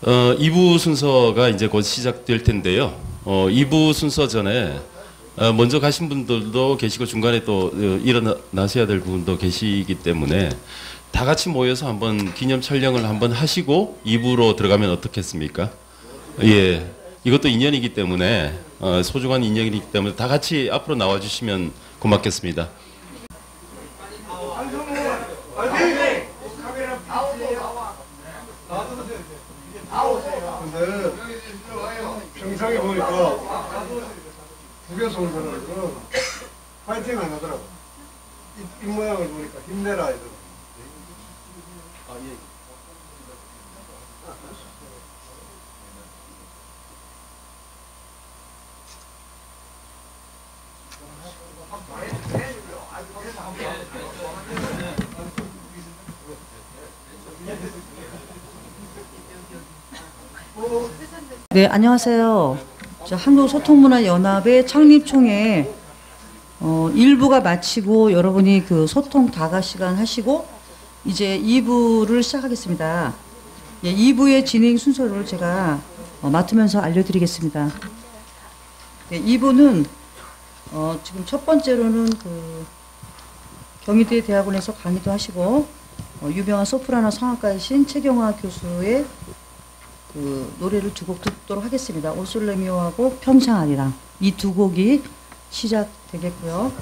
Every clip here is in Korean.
2부 순서가 이제 곧 시작될 텐데요. 2부 순서 전에 먼저 가신 분들도 계시고 중간에 또 일어나셔야 될 분도 계시기 때문에 다 같이 모여서 한번 기념 촬영을 한번 하시고 2부로 들어가면 어떻겠습니까? 예, 이것도 인연이기 때문에 소중한 인연이기 때문에 다 같이 앞으로 나와 주시면 고맙겠습니다. 근데 평상에 보니까 북에서 온 사람들은 파이팅 안 하더라고. 입 모양을 보니까 힘내라 이러더라고. 네, 안녕하세요. 한국소통문화연합의 창립총회 일부가 마치고 여러분이 그 소통 다가 시간 하시고 이제 2부를 시작하겠습니다. 예, 2부의 진행 순서를 제가 맡으면서 알려드리겠습니다. 네, 2부는 지금 첫 번째로는 그 경희대 대학원에서 강의도 하시고 유명한 소프라노 성악가이신 최경화 교수의 그 노래를 두 곡 듣도록 하겠습니다. 오솔레미오하고 평창아리랑 이 두 곡이 시작되겠고요.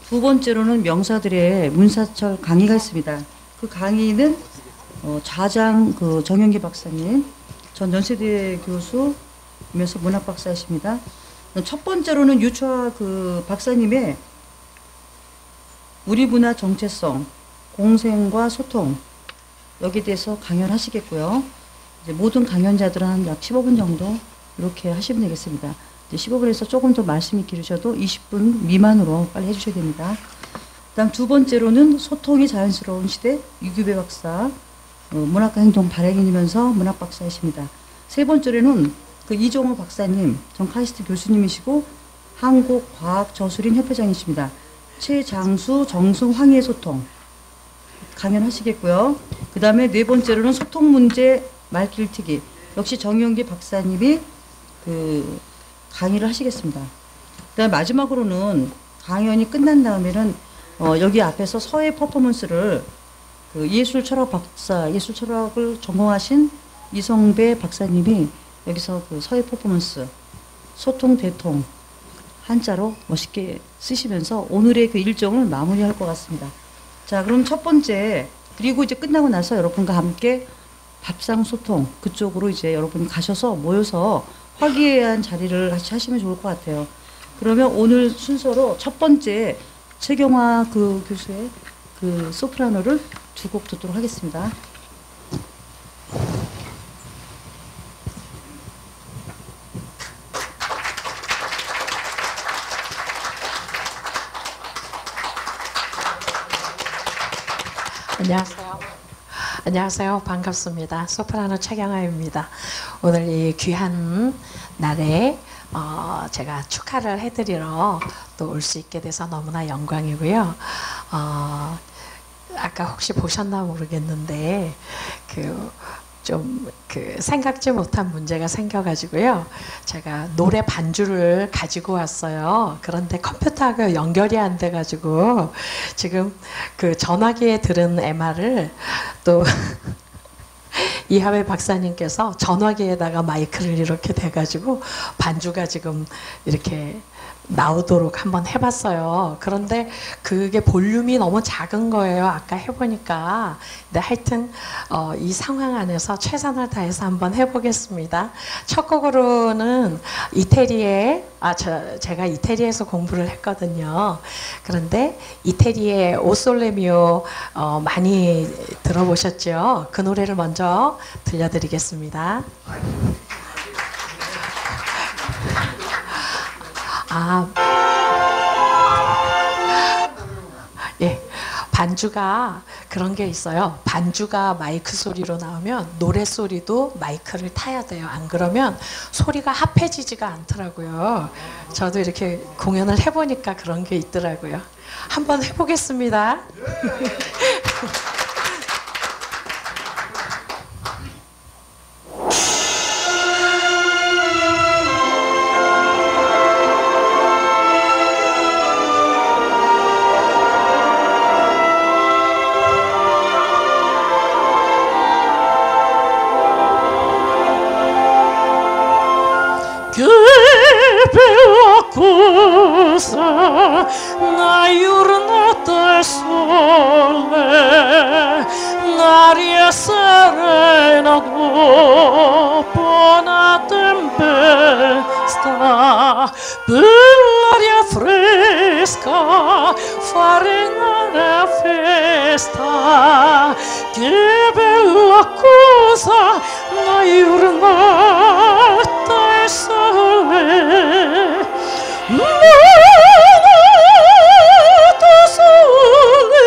두 번째로는 명사들의 문사철 강의가 있습니다. 그 강의는 좌장 그 정영기 박사님, 전 연세대 교수이면서 문학 박사이십니다. 첫 번째로는 유초아 그 박사님의 우리 문화 정체성, 공생과 소통 여기에 대해서 강연하시겠고요. 이제 모든 강연자들은 한 약 15분 정도 이렇게 하시면 되겠습니다. 이제 15분에서 조금 더 말씀이 길으셔도 20분 미만으로 빨리 해주셔야 됩니다. 그다음 두 번째로는 소통이 자연스러운 시대 유규배 박사, 문학과 행동 발행인이면서 문학 박사이십니다. 세 번째로는 그 이종호 박사님, 전 카이스트 교수님이시고 한국과학저술인 협회장이십니다. 최장수, 정승, 황희의 소통 강연하시겠고요. 그 다음에 네 번째로는 소통 문제 말길튀기 역시 정영기 박사님이 그 강의를 하시겠습니다. 그다음 마지막으로는 강연이 끝난 다음에는 여기 앞에서 서예 퍼포먼스를 그 예술철학 박사, 예술철학을 전공하신 이성배 박사님이 여기서 그 서예 퍼포먼스 소통 대통 한자로 멋있게 쓰시면서 오늘의 그 일정을 마무리할 것 같습니다. 자, 그럼 첫 번째, 그리고 이제 끝나고 나서 여러분과 함께 밥상 소통 그쪽으로 이제 여러분이 가셔서 모여서 화기애애한 자리를 같이 하시면 좋을 것 같아요. 그러면 오늘 순서로 첫 번째 최경화 그 교수의 그 소프라노를 두 곡 듣도록 하겠습니다. 안녕하세요. 반갑습니다. 소프라노 최경화입니다. 오늘 이 귀한 날에 제가 축하를 해드리러 또 올 수 있게 돼서 너무나 영광이고요. 아까 혹시 보셨나 모르겠는데 생각지 못한 문제가 생겨가지고요. 제가 노래 반주를 가지고 왔어요. 그런데 컴퓨터하고 연결이 안 돼가지고 지금 그 전화기에 들은 MR을 또 이하배 박사님께서 전화기에다가 마이크를 이렇게 대가지고 반주가 지금 이렇게 나오도록 한번 해봤어요. 그런데 그게 볼륨이 너무 작은 거예요. 아까 해보니까. 근데 하여튼 이 상황 안에서 최선을 다해서 한번 해보겠습니다. 첫 곡으로는 제가 이태리에서 공부를 했거든요. 그런데 이태리의 오솔레미오 많이 들어보셨죠? 그 노래를 먼저 들려드리겠습니다. 예, 반주가 그런 게 있어요. 반주가 마이크 소리로 나오면 노래 소리도 마이크를 타야 돼요. 안 그러면 소리가 합해지지가 않더라고요. 저도 이렇게 공연을 해보니까 그런 게 있더라고요. 한번 해보겠습니다. casa na giornata del sole, l'aria serena dopo una tempesta, l'aria fresca fare una festa, che bella cosa la giornata del sole. Nato sole,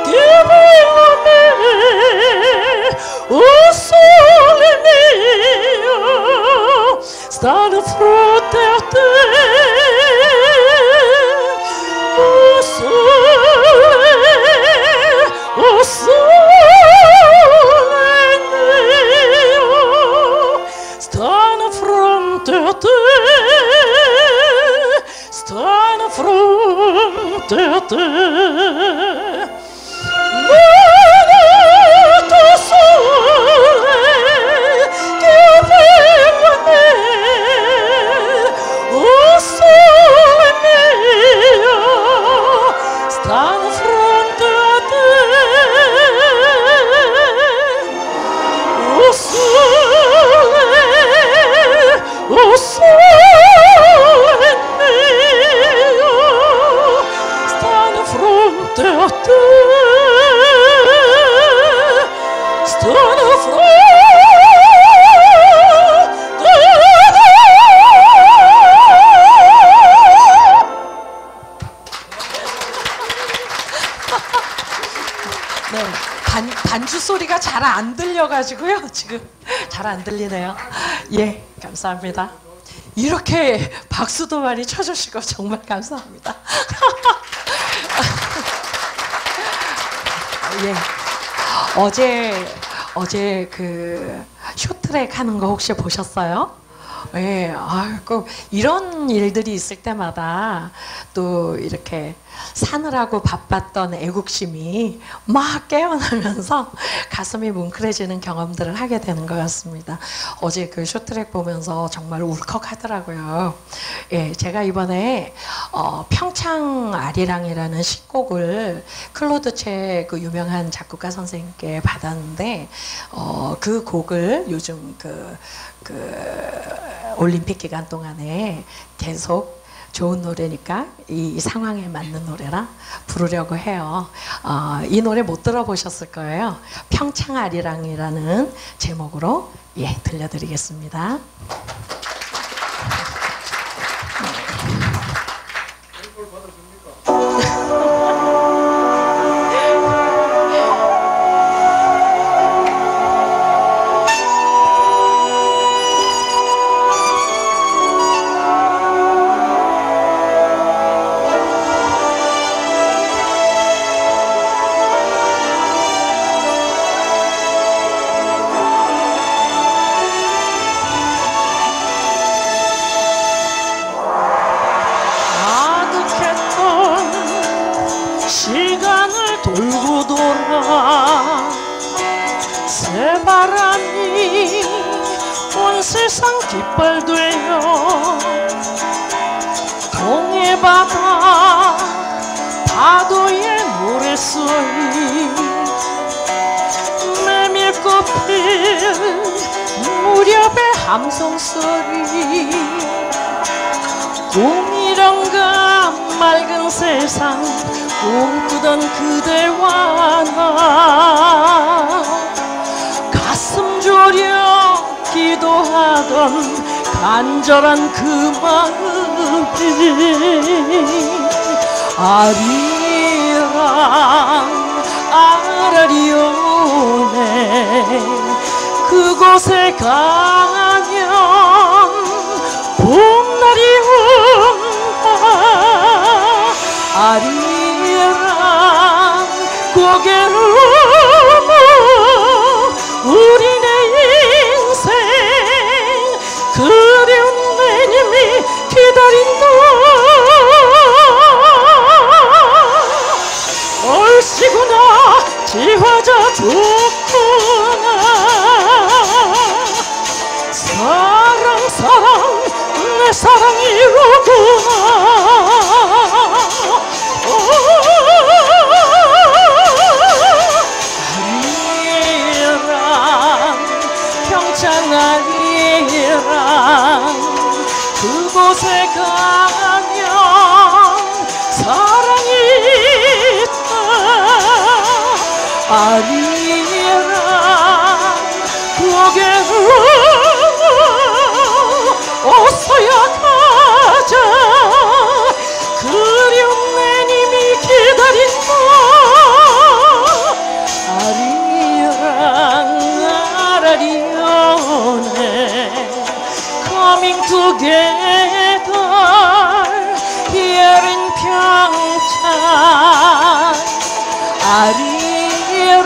che bello me, oh sole mio, sta di fronte a te, oh sole mio, sta di fronte a te. Sta di fronte a te, nato sole, che bello me, oh sole mio, sta di fronte a te, oh sole. A te, sto di 네, 반주 소리가 잘 안 들려가지고요. 지금 잘 안 들리네요. 예, 감사합니다. 이렇게 박수도 많이 쳐주시고 정말 감사합니다. 예. 어제 그 쇼트랙 하는 거 혹시 보셨어요? 예. 꼭 이런 일들이 있을 때마다 또 이렇게 사느라고 바빴던 애국심이 막 깨어나면서 가슴이 뭉클해지는 경험들을 하게 되는 것 같습니다. 어제 그 쇼트랙 보면서 정말 울컥하더라고요. 예, 제가 이번에 평창 아리랑이라는 시곡을 클로드 채 그 유명한 작곡가 선생님께 받았는데 그 곡을 요즘 그 올림픽 기간 동안에 계속 좋은 노래니까 이 상황에 맞는 노래라 부르려고 해요. 이 노래 못 들어보셨을 거예요. 평창 아리랑이라는 제목으로 예 들려드리겠습니다. 시간을 돌고 돌아 새바람이 온 세상 깃발되어 동해바다 파도의 노래소리 메밀꽃 필 무렵의 함성소리 꿈이란가 맑은 세상 꿈꾸던 그대와 나 가슴 졸여 기도하던 간절한 그 마음이 아리랑 아라리오네 그곳에 가면 봄날이 온다 아리랑 고개를 넘어 우리네 인생 그리운 내님이 기다린다 얼씨구나 지화자 좋구나 사랑 그곳에 가면 사랑이 있다. 아니라 고개를 어서야 가자. 그리운 내 님이 기다린다. 아리랑 coming together here in Pyeongchang. 아리랑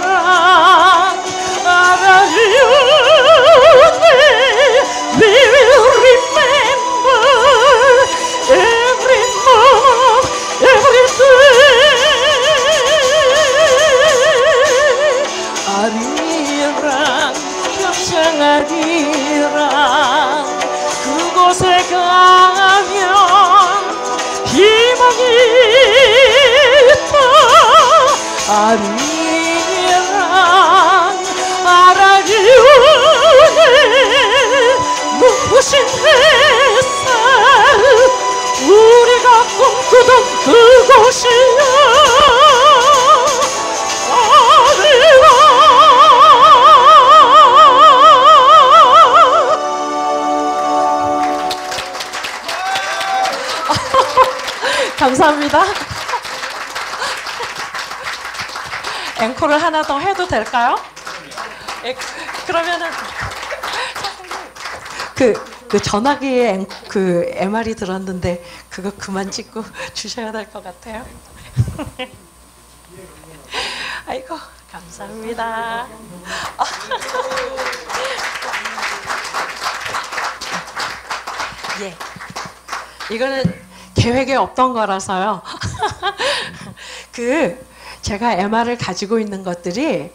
아라리오네 we will remember every moment every day. 아리랑 평창 아리랑 그곳에 가면 희망이 있다. 아리랑 아라리오네 눈부신 햇살 우리가 꿈꾸던 그곳이야. 감사합니다. 앵콜을 하나 더 해도 될까요? 그러면은 그 전화기에 그 MR이 들었는데 그거 그만 찍고 주셔야 될 것 같아요. 아이고 감사합니다. 예, 이거는 계획에 없던 거라서요. 제가 MR을 가지고 있는 것들이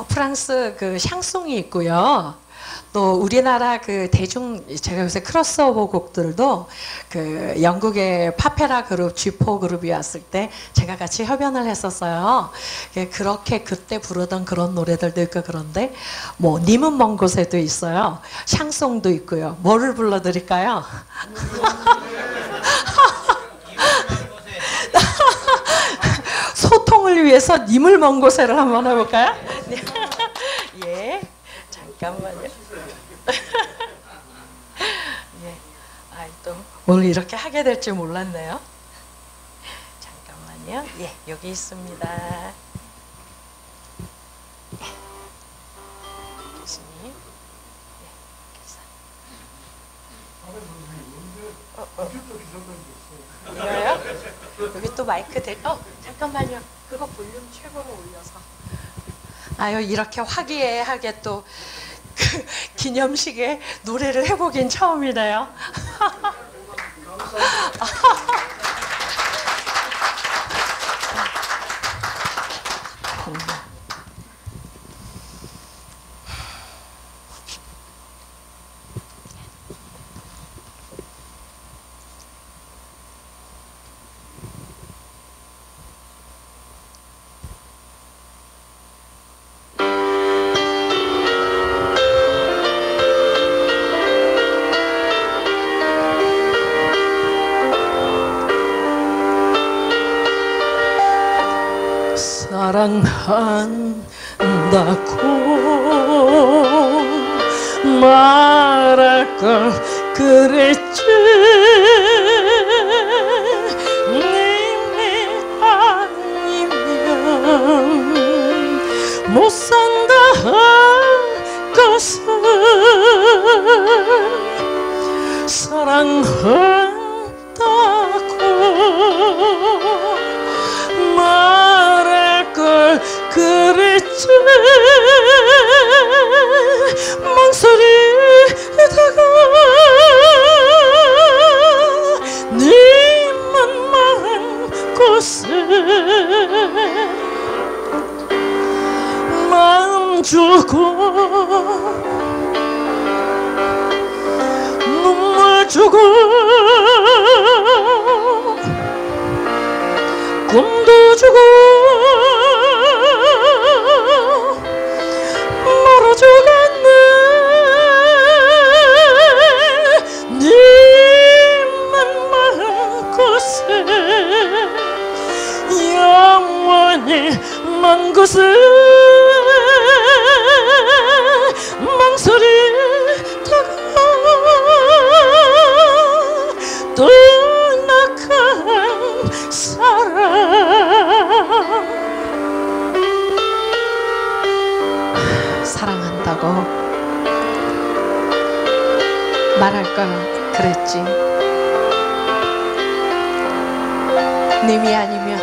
프랑스 그 샹송이 있고요. 또 우리나라 그 제가 요새 크로스오버 곡들도 그 영국의 파페라 그룹 G4 그룹이 왔을 때 제가 같이 협연을 했었어요. 그렇게 그때 부르던 그런 노래들도 있고 그런데 뭐 님은 먼 곳에도 있어요. 샹송도 있고요. 뭐를 불러드릴까요? 소통을 위해서 님을 먼 곳에를 한번 해볼까요? 예, 잠깐만요. 예, 또 오늘 이렇게 하게 될 줄 몰랐네요. 잠깐만요. 예, 여기 있습니다. 교수님. 이거요? 여기 또 마이크 잠깐만요. 그거 볼륨 최고로 올려서. 아유, 이렇게 화기애애하게 또 기념식에 노래를 해보긴 처음이네요. 사랑한다고 말할 걸 그랬지. 님이 아니면 못 산다 할 것을 사랑한다고 말할 걸 그랬지. 망설이다가 님만 만 곳에 마음 주고 눈물 주고 꿈도 주고 멀어져갔네. 네 말할 걸 그랬지. 님이 아니면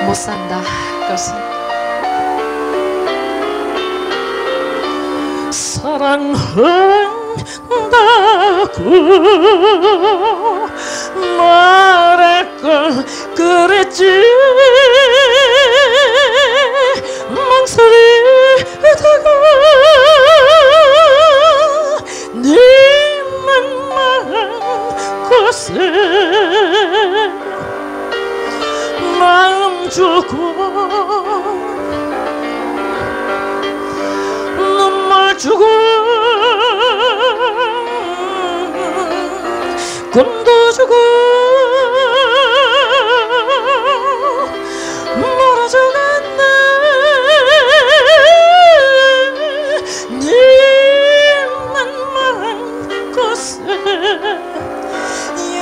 못 산다 것은. 사랑한다고 말할 걸 그랬지. 망설이다가 네만 말한 곳에 마음 주고 눈물 주고 꿈도 주고 멀어져갔네. 네만 말한 곳에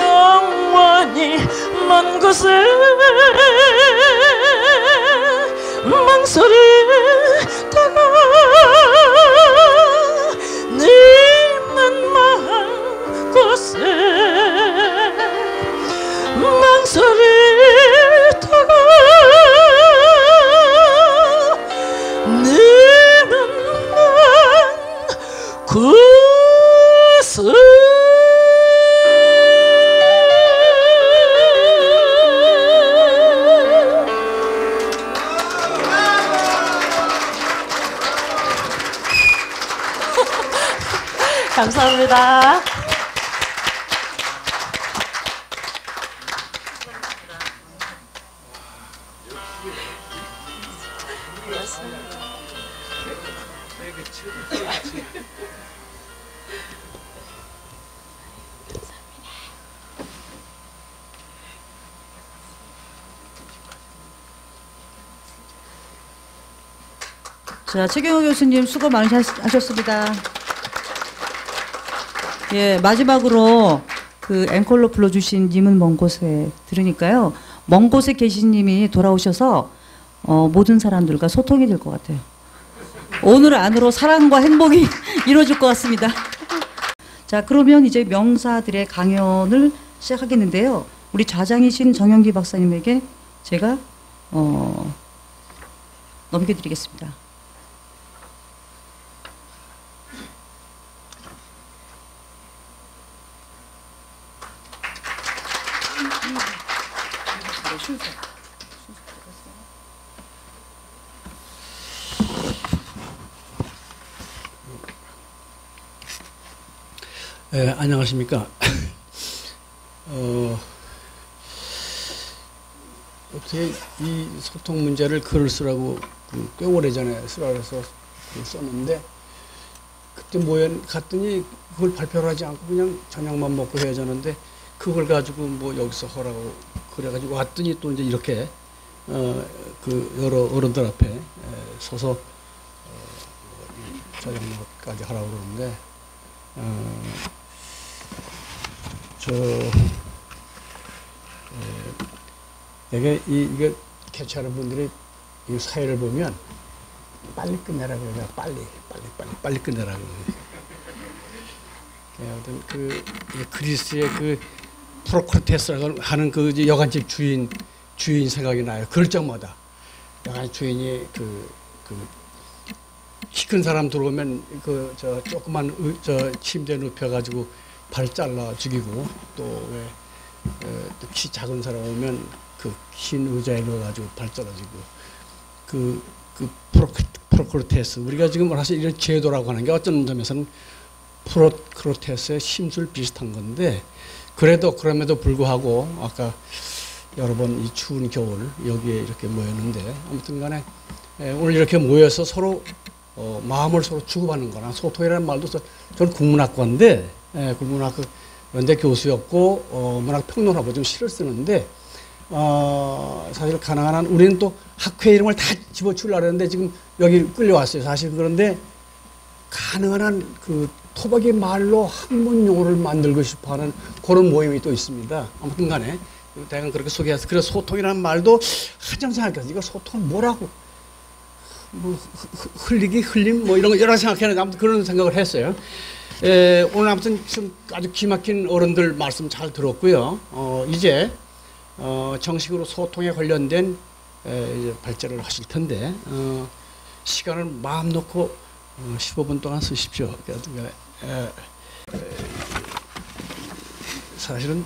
영원히 먼 곳에 망설이다가 네만 말한 곳에 망설이다가 네만 말한 곳에 감사합니다. 자, 최경호 교수님 수고 많으셨습니다. 예, 마지막으로 그 앵콜로 불러주신 님은 먼 곳에 들으니까요. 먼 곳에 계신 님이 돌아오셔서 모든 사람들과 소통이 될 것 같아요. 오늘 안으로 사랑과 행복이 이루어질 것 같습니다. 자, 그러면 이제 명사들의 강연을 시작하겠는데요. 우리 좌장이신 정영기 박사님에게 제가 넘겨드리겠습니다. 네, 안녕하십니까. 어떻게 이 소통 문제를 글을 쓰라고 꽤 오래전에 쓰라고 해서 썼는데, 그때 갔더니 그걸 발표를 하지 않고 그냥 저녁만 먹고 헤어졌는데, 그걸 가지고 뭐 여기서 하라고 그래가지고 왔더니 또 이제 이렇게 그 여러 어른들 앞에 서서 저녁까지 하라고 그러는데, 이게 개최하는 분들이 이 사회를 보면 빨리 끝내라고 그래요. 빨리 끝내라고 그래요. 어떤 그 그리스의 그 프로크테스라고 하는 그 여관집 주인 생각이 나요. 그럴 적마다 여관집 주인이 키 큰 사람 들어오면 저 조그만 침대 눕혀가지고 발 잘라 죽이고, 또 키 작은 사람 오면 그 긴 의자에 넣어가지고 발 잘라주고, 그 프로크테스, 우리가 지금 사실 이런 제도라고 하는 게 어떤 점에서는 프로크테스의 심술 비슷한 건데, 그럼에도 불구하고 아까 여러 번 이 추운 겨울 여기에 이렇게 모였는데, 아무튼 간에 오늘 이렇게 모여서 서로 마음을 서로 주고받는 거나 소통이라는 말도 저는 국문학과인데, 국문학과 연대 교수였고 문학평론하고 좀 시를 쓰는데, 사실 가능한 한 우리는 또 학회 이름을 다 집어치우려고 했는데 지금 여기 끌려왔어요. 사실 그런데 가능한 한 그 토박이 말로 학문 용어를 만들고 싶어하는 그런 모임이 또 있습니다. 아무튼 간에 대강 그렇게 소개해서, 그래서 소통이라는 말도 한참 생각했어요. 이거 소통은 뭐라고? 뭐 흘림 뭐 이런 거 여러 생각했는데 아무튼 그런 생각을 했어요. 오늘 아무튼 좀 아주 기막힌 어른들 말씀 잘 들었고요. 이제 정식으로 소통에 관련된 이제 발제를 하실 텐데 시간을 마음 놓고 15분 동안 쓰십시오. 사실은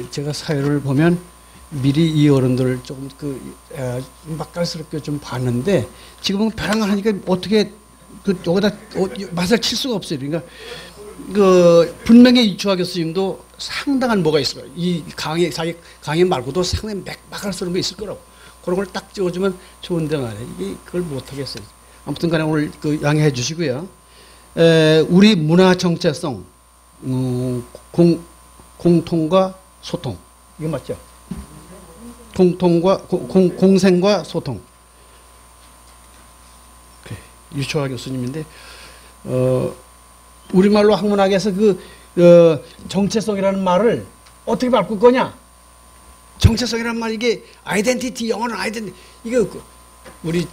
제가 사회를 보면 미리 이 어른들을 조금 맛깔스럽게 좀 봤는데 지금은 벼랑을 하니까 어떻게 여기다 맛을 칠 수가 없어요. 그러니까 분명히 이주하 교수님도 상당한 뭐가 있어요. 이 자기 강의 말고도 상당히 맛깔스러운 게 있을 거라고. 그런 걸 딱 찍어주면 좋은데 말이에요. 이게 그걸 못 하겠어요. 아무튼 간에 오늘 양해해 주시고요. 우리 문화 정체성, 공통과 소통. 이게 맞죠? 공생과 소통. 유초아 교수님인데, 우리말로 학문학에서 정체성이라는 말을 어떻게 바꿀 거냐? 정체성이라는 말, 이게 아이덴티티, 영어는 아이덴티티,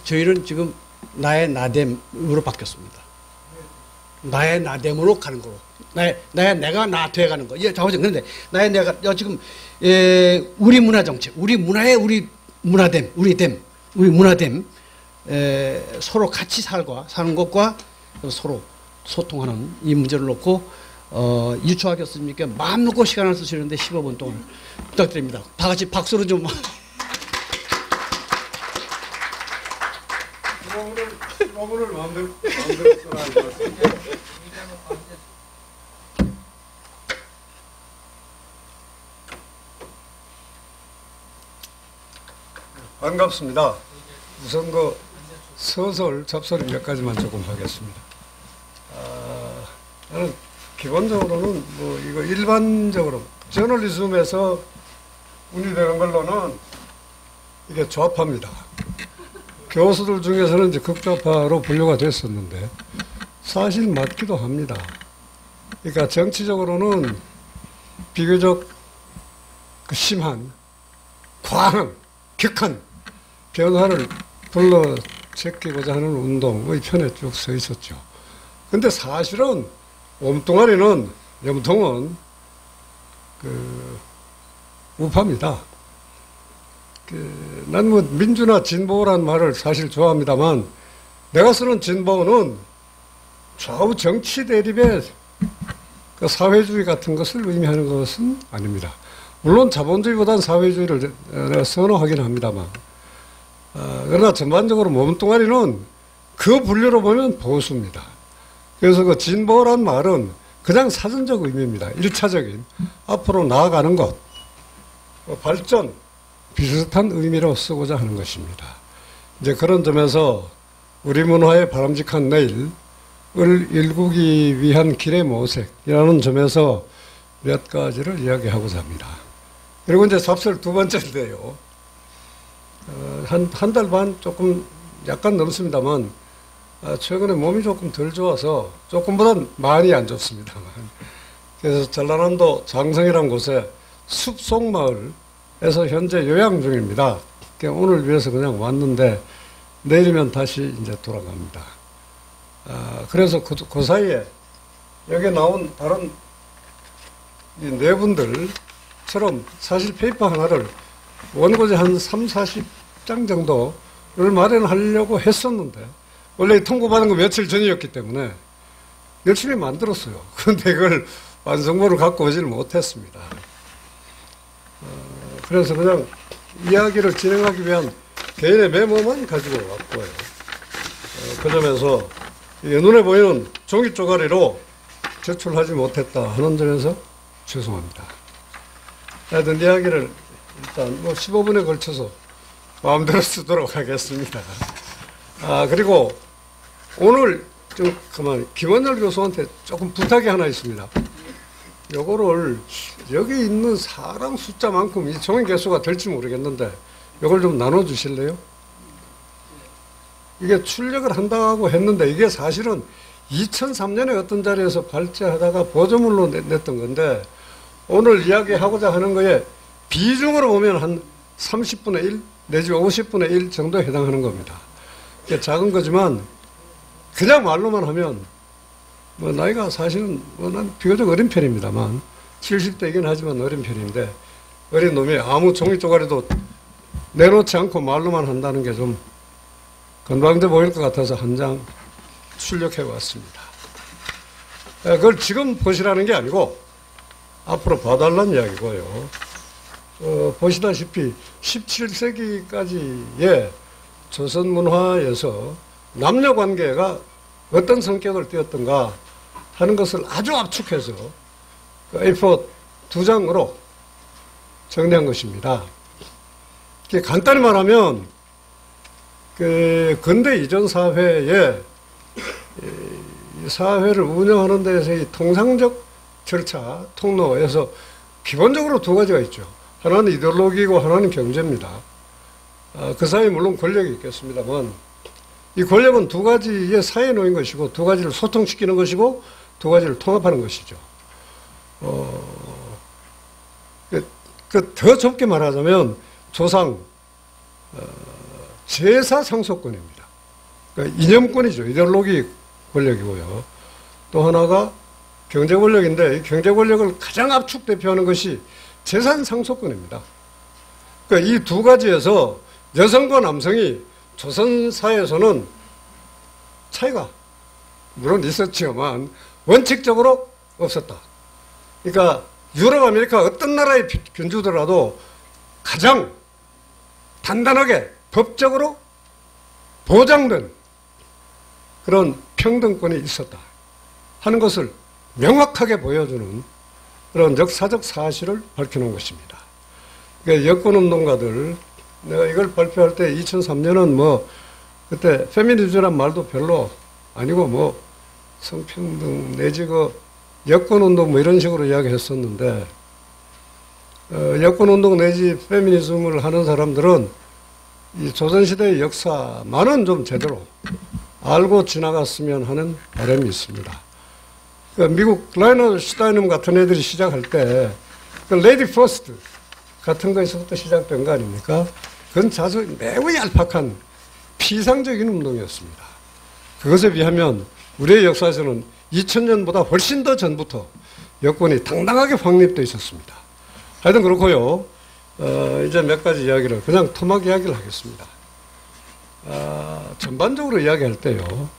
저희는 지금 나의 나됨으로 바뀌었습니다. 나의 나됨으로 가는 거로. 내가 나 돼가는 거. 자오정. 그런데 지금 우리 문화 정체, 우리 문화의 우리 문화됨, 우리 문화됨, 서로 같이 사는 것과 서로 소통하는 이 문제를 놓고 유초아 교수님께 마음 놓고 시간을 쓰시는데 15분 동안 부탁드립니다. 다 같이 박수로 좀. 오늘 마음대로 써라 이거. 반갑습니다. 우선 서설 잡설이 몇 가지만 조금 하겠습니다. 저는 기본적으로는 이거 일반적으로 저널리즘에서 운이되는 걸로는 이게 좌파입니다. 교수들 중에서는 이제 극좌파로 분류가 됐었는데 사실 맞기도 합니다. 그러니까 정치적으로는 비교적 심한, 과한, 격한 변화를 불러제끼고자 하는 운동의 편에 쭉 서 있었죠. 근데 사실은 몸뚱아리는, 염통은 우파입니다. 난 민주나 진보란 말을 사실 좋아합니다만 내가 쓰는 진보는 좌우 정치 대립의 사회주의 같은 것을 의미하는 것은 아닙니다. 물론 자본주의보다는 사회주의를 내가 선호하긴 합니다만 그러나 전반적으로 몸뚱아리는 그 분류로 보면 보수입니다. 그래서 진보란 말은 그냥 사전적 의미입니다. 1차적인 앞으로 나아가는 것, 발전, 비슷한 의미로 쓰고자 하는 것입니다. 이제 그런 점에서 우리 문화의 바람직한 내일을 일구기 위한 길의 모색이라는 점에서 몇 가지를 이야기하고자 합니다. 그리고 이제 잡설 두 번째인데요. 한 달 반 조금 약간 넘습니다만 최근에 몸이 조금 덜 좋아서 조금보단 많이 안 좋습니다만 그래서 전라남도 장성이라는 곳에 숲속마을에서 현재 요양 중입니다. 오늘 위해서 그냥 왔는데 내일이면 다시 이제 돌아갑니다. 그래서 그 사이에 여기 나온 다른 이 네 분들처럼 사실 페이퍼 하나를 원고지 한 3, 40장 정도를 마련하려고 했었는데 원래 통보받은 거 며칠 전이었기 때문에 열심히 만들었어요. 그런데 그걸 완성본을 갖고 오지를 못했습니다. 그래서 그냥 이야기를 진행하기 위한 개인의 메모만 가지고 왔고요. 그 점에서 눈에 보이는 종이 쪼가리로 제출하지 못했다 하는 점에서 죄송합니다. 하여튼 이야기를 일단 15분에 걸쳐서 마음대로 쓰도록 하겠습니다. 그리고 오늘 좀 그만 김원열 교수한테 조금 부탁이 하나 있습니다. 요거를 여기 있는 사람 숫자만큼 이 종이 개수가 될지 모르겠는데 요걸 좀 나눠주실래요? 이게 출력을 한다고 했는데 이게 사실은 2003년에 어떤 자리에서 발제하다가 보조물로 냈던 건데 오늘 이야기하고자 하는 거에 비중으로 보면 한 30분의 1 내지 50분의 1 정도에 해당하는 겁니다. 작은 거지만 그냥 말로만 하면 뭐 나이가 사실은 뭐 난 비교적 어린 편입니다만 70대이긴 하지만 어린 편인데 어린 놈이 아무 종이 쪼가리도 내놓지 않고 말로만 한다는 게 좀 건방져 보일 것 같아서 한 장 출력해 왔습니다. 그걸 지금 보시라는 게 아니고 앞으로 봐달라는 이야기고요. 보시다시피 17세기까지의 조선 문화에서 남녀 관계가 어떤 성격을 띠었던가 하는 것을 아주 압축해서 그 A4 2장으로 정리한 것입니다. 간단히 말하면 그 근대 이전 사회에 이 사회를 운영하는 데에서의 통상적 절차, 통로에서 기본적으로 두 가지가 있죠. 하나는 이데올로기고 하나는 경제입니다. 그 사이에 물론 권력이 있겠습니다만 이 권력은 두 가지의 사이에 놓인 것이고 두 가지를 소통시키는 것이고 두 가지를 통합하는 것이죠. 더 좁게 말하자면 조상, 제사 상속권입니다. 그러니까 이념권이죠. 이데올로기 권력이고요. 또 하나가 경제 권력인데 이 경제 권력을 가장 압축 대표하는 것이 재산 상속권입니다. 그러니까 이 두 가지에서 여성과 남성이 조선 사회에서는 차이가 물론 있었지만 원칙적으로 없었다. 그러니까 유럽, 아메리카 어떤 나라에 견주더라도 가장 단단하게 법적으로 보장된 그런 평등권이 있었다 하는 것을 명확하게 보여주는 그런 역사적 사실을 밝혀놓은 것입니다. 그러니까 여권운동가들, 내가 이걸 발표할 때 2003년은 뭐 그때 페미니즘이란 말도 별로 아니고 뭐 성평등 내지 그 여권운동 뭐 이런 식으로 이야기했었는데 여권운동 내지 페미니즘을 하는 사람들은 이 조선시대의 역사만은 좀 제대로 알고 지나갔으면 하는 바람이 있습니다. 그러니까 미국 라이너 슈타이넘 같은 애들이 시작할 때 그 레이디 퍼스트 같은 거에서부터 시작된 거 아닙니까? 그건 자주 매우 얄팍한 피상적인 운동이었습니다. 그것에 비하면 우리의 역사에서는 2000년보다 훨씬 더 전부터 여권이 당당하게 확립되어 있었습니다. 하여튼 그렇고요. 이제 몇 가지 이야기를 그냥 토막 이야기를 하겠습니다. 전반적으로 이야기할 때요.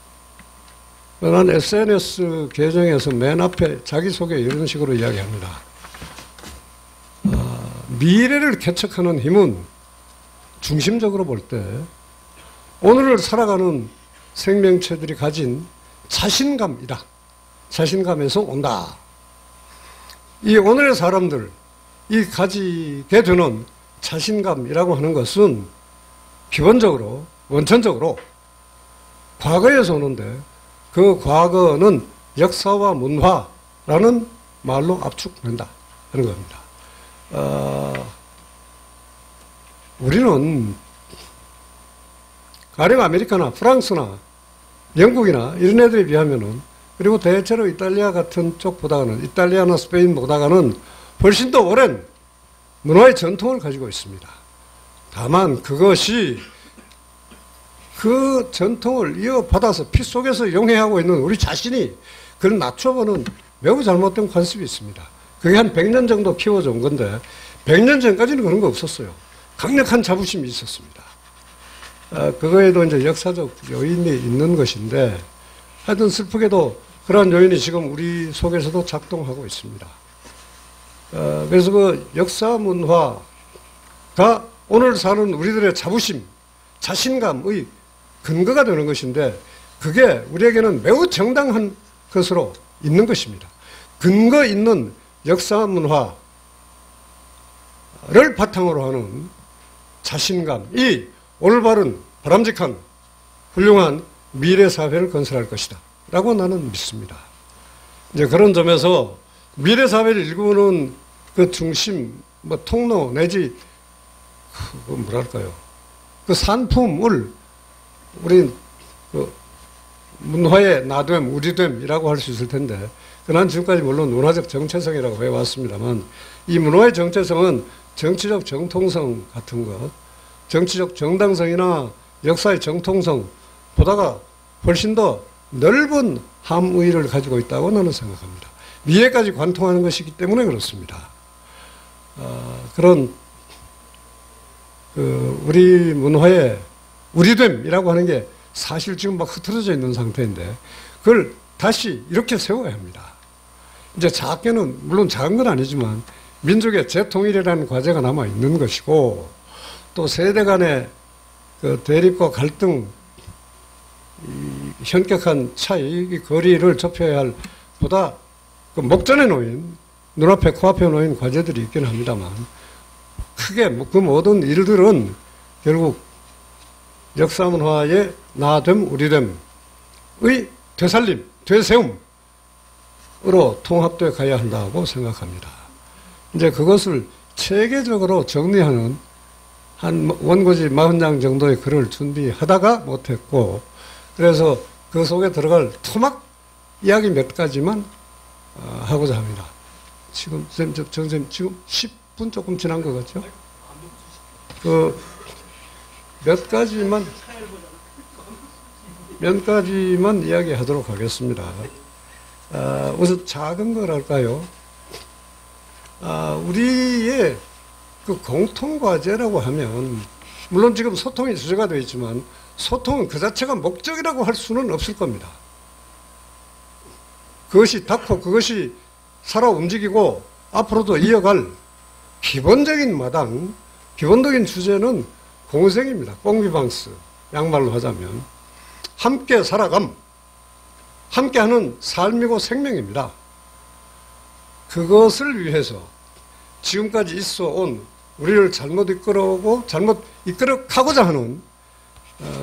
난 SNS 계정에서 맨 앞에 자기소개 이런 식으로 이야기합니다. 미래를 개척하는 힘은 중심적으로 볼 때 오늘을 살아가는 생명체들이 가진 자신감이다. 자신감에서 온다. 이 오늘의 사람들, 이 가지게 되는 자신감이라고 하는 것은 기본적으로, 원천적으로 과거에서 오는데 그 과거는 역사와 문화라는 말로 압축된다 하는 겁니다. 우리는 가령 아메리카나 프랑스나 영국이나 이런 애들에 비하면은 그리고 대체로 이탈리아 같은 쪽보다는 이탈리아나 스페인보다는 훨씬 더 오랜 문화의 전통을 가지고 있습니다. 다만 그것이 그 전통을 이어받아서 피 속에서 용해하고 있는 우리 자신이 그걸 낮춰보는 매우 잘못된 관습이 있습니다. 그게 한 100년 정도 키워져 온 건데 100년 전까지는 그런 거 없었어요. 강력한 자부심이 있었습니다. 그거에도 이제 역사적 요인이 있는 것인데 하여튼 슬프게도 그러한 요인이 지금 우리 속에서도 작동하고 있습니다. 그래서 그 역사 문화가 오늘 사는 우리들의 자부심, 자신감의 근거가 되는 것인데 그게 우리에게는 매우 정당한 것으로 있는 것입니다. 근거 있는 역사 문화를 바탕으로 하는 자신감이 올바른 바람직한 훌륭한 미래 사회를 건설할 것이다 라고 나는 믿습니다. 이제 그런 점에서 미래 사회를 일구는 그 중심, 뭐 통로 내지 그 뭐랄까요, 그 산품을 우리 그 문화의 나됨, 우리됨이라고 할 수 있을 텐데, 난 지금까지 물론 문화적 정체성이라고 해왔습니다만, 이 문화의 정체성은 정치적 정통성 같은 것, 정치적 정당성이나 역사의 정통성, 보다가 훨씬 더 넓은 함의를 가지고 있다고 나는 생각합니다. 미래까지 관통하는 것이기 때문에 그렇습니다. 그런 우리 문화의 우리됨이라고 하는 게 사실 지금 막 흐트러져 있는 상태인데 그걸 다시 이렇게 세워야 합니다. 이제 작게는 물론 작은 건 아니지만 민족의 재통일이라는 과제가 남아 있는 것이고 또 세대 간의 그 대립과 갈등, 현격한 차이, 이 거리를 좁혀야 할 보다 그 목전에 놓인 눈앞에 코앞에 놓인 과제들이 있긴 합니다만 크게 그 모든 일들은 결국 역사문화의 나됨, 우리됨의 되살림, 되세움으로 통합되어 가야 한다고 생각합니다. 이제 그것을 체계적으로 정리하는 한 원고지 40장 정도의 글을 준비하다가 못했고 그래서 그 속에 들어갈 토막 이야기 몇 가지만 하고자 합니다. 지금 정선생님 지금 10분 조금 지난 것 같죠? 그 몇 가지만 이야기하도록 하겠습니다. 우선 작은 거랄까요? 우리의 그 공통과제라고 하면 물론 지금 소통이 주제가 되어 있지만 소통은 그 자체가 목적이라고 할 수는 없을 겁니다. 그것이 닿고 그것이 살아 움직이고 앞으로도 이어갈 기본적인 마당, 기본적인 주제는 공생입니다. 꽁비방스 양말로 하자면 함께 살아감, 함께하는 삶이고 생명입니다. 그것을 위해서 지금까지 있어 온 우리를 잘못 이끌어오고 잘못 이끌어가고자 하는